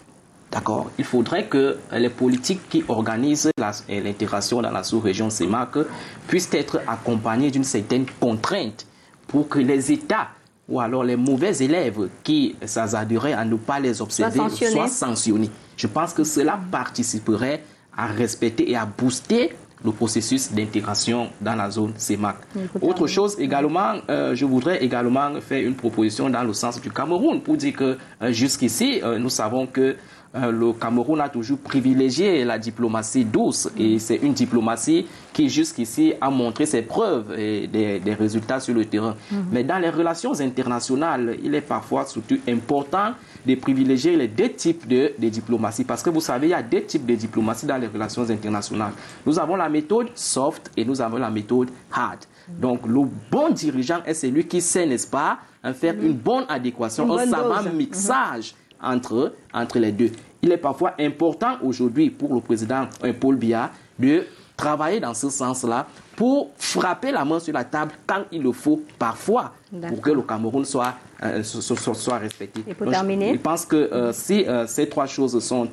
D'accord. Il faudrait que les politiques qui organisent l'intégration dans la sous-région CEMAC puissent être accompagnées d'une certaine contrainte pour que les États ou alors les mauvais élèves qui s'hasarderaient à ne pas les observer soient sanctionnés. Je pense que cela participerait à respecter et à booster le processus d'intégration dans la zone CEMAC. Autre chose également, je voudrais également faire une proposition dans le sens du Cameroun pour dire que jusqu'ici, nous savons que le Cameroun a toujours privilégié la diplomatie douce et c'est une diplomatie qui jusqu'ici a montré ses preuves et des résultats sur le terrain. Mais dans les relations internationales, il est parfois surtout important de privilégier les 2 types de diplomatie parce que vous savez, il y a 2 types de diplomatie dans les relations internationales. Nous avons la méthode soft et nous avons la méthode hard. Donc le bon dirigeant est celui qui sait, n'est-ce pas, faire une bonne adéquation, un savant mixage entre les deux. Il est parfois important aujourd'hui pour le président Paul Biya de travailler dans ce sens-là pour frapper la main sur la table quand il le faut parfois pour que le Cameroun soit respecté. Et pour terminer, je pense que si ces 3 choses sont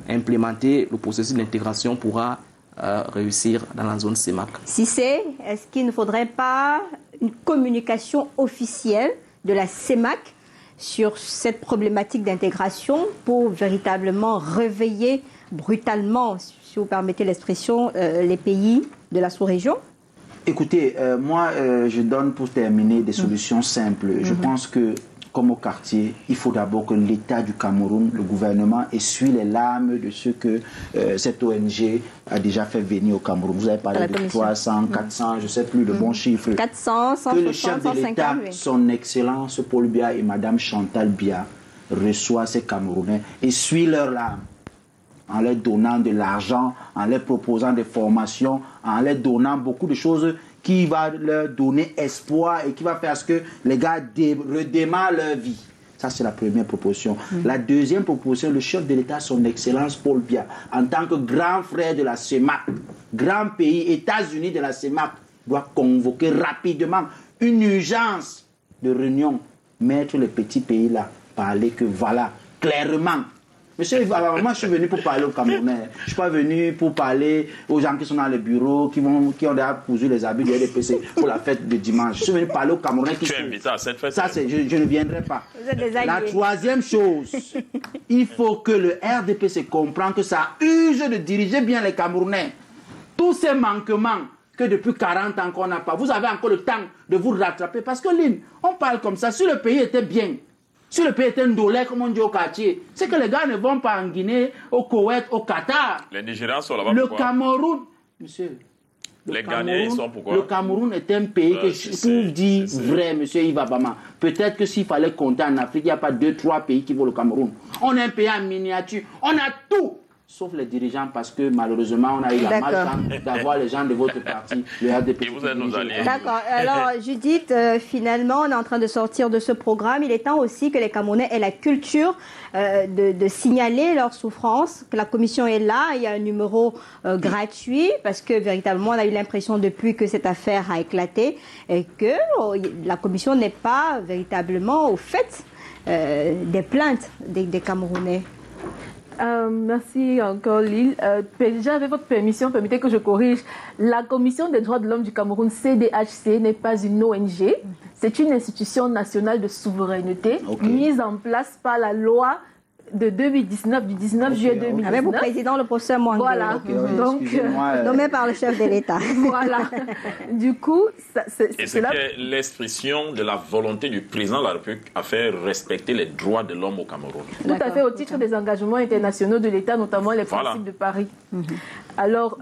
implémentées, le processus d'intégration pourra réussir dans la zone CEMAC. Est-ce qu'il ne faudrait pas une communication officielle de la CEMAC sur cette problématique d'intégration pour véritablement réveiller brutalement, si vous permettez l'expression, les pays de la sous-région? Écoutez, moi, je donne pour terminer des solutions simples. Je pense que, comme au quartier, il faut d'abord que l'État du Cameroun, le gouvernement, essuie les larmes de ce que cette ONG a déjà fait venir au Cameroun. Vous avez parlé de 300, 400, je ne sais plus le bon chiffre. 400, 160, que le chef de l'État, son Excellence Paul Biya et Madame Chantal Biya reçoivent ces Camerounais, essuient leurs larmes en leur donnant de l'argent, en leur proposant des formations, en leur donnant beaucoup de choses qui va leur donner espoir et qui va faire ce que les gars redémarrent leur vie. Ça, c'est la première proposition. La deuxième proposition, le chef de l'État, son Excellence Paul Biya, en tant que grand frère de la CEMAC, grand pays, États-Unis de la CEMAC, doit convoquer rapidement une urgence de réunion, mettre les petits pays là, parler que voilà, clairement, Monsieur, moi, je suis venu pour parler aux Camerounais. Je ne suis pas venu pour parler aux gens qui sont dans les bureaux, qui ont déjà cousu les habits du RDPC pour la fête de dimanche. Je suis venu parler aux Camerounais qui Tu es invité à cette fête? Ça, je ne viendrai pas. Vous êtes des alliés. La troisième chose, il faut que le RDPC comprenne que ça use de diriger bien les Camerounais. Tous ces manquements que depuis 40 ans qu'on n'a pas, vous avez encore le temps de vous rattraper. Parce que, Lynn, on parle comme ça. Si le pays était bien, si le pays était ndolé, comme on dit au quartier, c'est que les gars ne vont pas en Guinée, au Koweït, au Qatar. Les Nigérians sont là-bas. Le pourquoi? Cameroun, monsieur. Les Ghanéens, ils sont pourquoi? Le Cameroun est un pays que je vous dis vrai, monsieur Yves Abama. Peut-être que s'il fallait compter en Afrique, il n'y a pas 2-3 pays qui vaut le Cameroun. On est un pays en miniature. On a tout. Sauf les dirigeants, parce que malheureusement, on a eu la malchance d'avoir les gens de votre parti, le RDP. Et vous êtes nos alliés. D'accord. Alors, Judith, finalement, on est en train de sortir de ce programme. Il est temps aussi que les Camerounais aient la culture de signaler leurs souffrances, que la commission est là. Il y a un numéro gratuit, parce que véritablement, on a eu l'impression depuis que cette affaire a éclaté et que la commission n'est pas véritablement au fait des plaintes des Camerounais. Merci encore Lille. Déjà avec votre permission, permettez que je corrige. La Commission des droits de l'homme du Cameroun, CDHC, n'est pas une ONG. C'est une institution nationale de souveraineté mise en place par la loi de 2019, du 19 juillet 2019. Avec mon président, le professeur Mwangé. Voilà. Donc, nommé par le chef de l'État. Voilà. Du coup, c'est l'expression de la volonté du président de la République à faire respecter les droits de l'homme au Cameroun. Tout à fait, au titre des engagements internationaux de l'État, notamment les principes de Paris. Alors,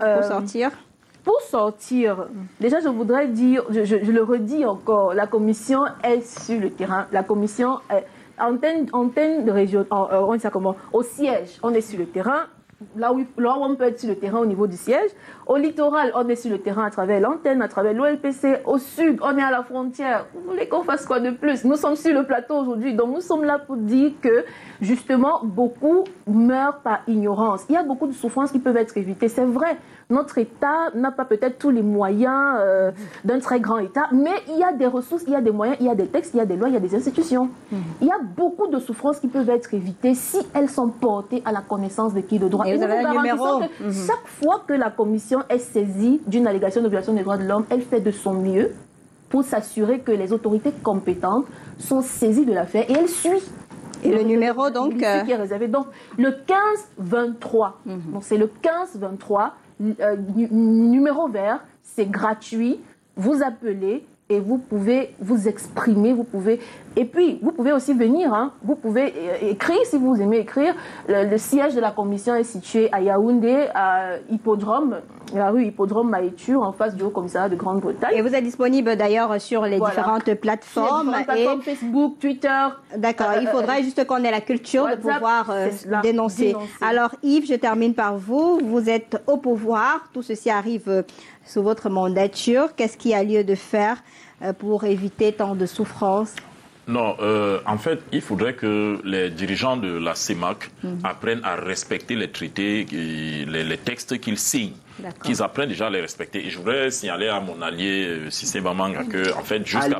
pour sortir, déjà je voudrais dire, je le redis encore, la commission est sur le terrain. La commission est antenne de région, on dit ça comment? Au siège, on est sur le terrain. Là où on peut être sur le terrain au niveau du siège. Au littoral, on est sur le terrain à travers l'antenne, à travers l'OLPC. Au sud, on est à la frontière. Vous voulez qu'on fasse quoi de plus? Nous sommes sur le plateau aujourd'hui. Donc nous sommes là pour dire que, justement, beaucoup meurent par ignorance. Il y a beaucoup de souffrances qui peuvent être évitées. C'est vrai, notre État n'a pas peut-être tous les moyens d'un très grand État, mais il y a des ressources, il y a des moyens, il y a des textes, il y a des lois, il y a des institutions. Il y a beaucoup de souffrances qui peuvent être évitées si elles sont portées à la connaissance de qui de droit. Et vous avez un numéro. Chaque fois que la commission est saisie d'une allégation de violation des droits de l'homme, elle fait de son mieux pour s'assurer que les autorités compétentes sont saisies de l'affaire et elle suit. Et le numéro, donc qui est réservé. Donc, le 15-23. Donc, c'est le 15-23, numéro vert, c'est gratuit. Vous appelez et vous pouvez vous exprimer, et puis vous pouvez aussi venir, vous pouvez écrire si vous aimez écrire. Le siège de la commission est situé à Yaoundé, à Hippodrome, la rue Hippodrome Maïtur, en face du Haut-Commissariat de Grande-Bretagne. Et vous êtes disponible d'ailleurs sur les différentes plateformes. Facebook, Twitter. D'accord, il faudrait juste qu'on ait la culture WhatsApp, de pouvoir dénoncer. Alors Yves, je termine par vous. Vous êtes au pouvoir, tout ceci arrive sous votre mandature. Qu'est-ce qu'il y a lieu de faire pour éviter tant de souffrances? Non, en fait, il faudrait que les dirigeants de la CEMAC apprennent à respecter les traités, les textes qu'ils signent. Qu'ils apprennent déjà à les respecter. Et je voudrais signaler à mon allié Cissé Bamanga que, en fait, jusqu'à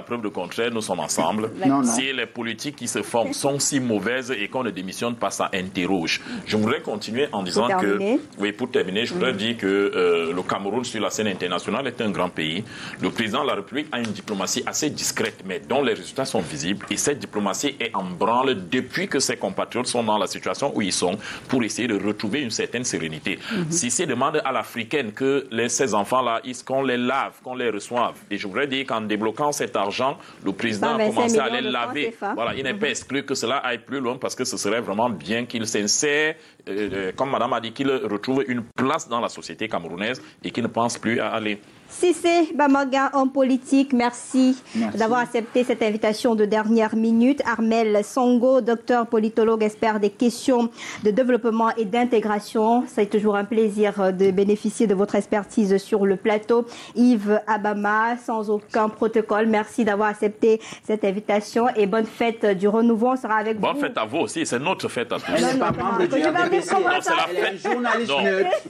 preuve de contraire, nous sommes ensemble. Si les politiques qui se forment sont si mauvaises et qu'on ne démissionne pas, ça interroge. Je voudrais continuer en disant pour terminer, je voudrais dire que le Cameroun sur la scène internationale est un grand pays. Le président de la République a une diplomatie assez discrète, mais dont les résultats sont visibles. Et cette diplomatie est en branle depuis que ses compatriotes sont dans la situation où ils sont pour essayer de retrouver une certaine sérénité. Cissé demande à l'Africaine que ces enfants-là, qu'on les lave, qu'on les reçoive. Et je voudrais dire qu'en débloquant cet argent, le président a commencé à les laver. Voilà, il n'est pas exclu que cela aille plus loin parce que ce serait vraiment bien qu'il s'insère, comme madame a dit, qu'il retrouve une place dans la société camerounaise et qu'il ne pense plus à aller. Cissé Bamanga, homme politique, merci d'avoir accepté cette invitation de dernière minute. Armel Songo, docteur politologue, expert des questions de développement et d'intégration. C'est toujours un plaisir de bénéficier de votre expertise sur le plateau. Yves Abama, sans aucun protocole, merci d'avoir accepté cette invitation et bonne fête du renouveau. On sera avec vous. Bonne fête à vous aussi, c'est notre fête à tous. Elle n'est pas membre du RDPC. Non, c'est la fête. Journaliste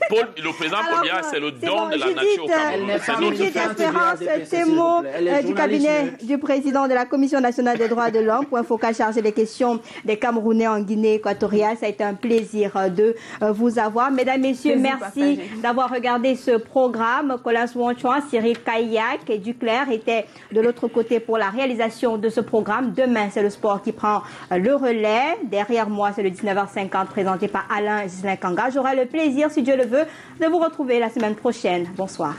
Paul, le président Paul Biya, c'est le don de la nature au Cameroun. Brigitte Espérance, Thémo du cabinet du président de la Commission nationale des droits de l'homme, Point Focal chargé des questions des Camerounais en Guinée équatoriale. Ça a été un plaisir de vous avoir. Mesdames, Messieurs, merci d'avoir regardé ce programme. Colin Souanchouan, Cyril Kayak et Duclerc étaient de l'autre côté pour la réalisation de ce programme. Demain, c'est le sport qui prend le relais. Derrière moi, c'est le 19h50 présenté par Alain Gislain Kanga. J'aurai le plaisir, si Dieu le veut, de vous retrouver la semaine prochaine. Bonsoir.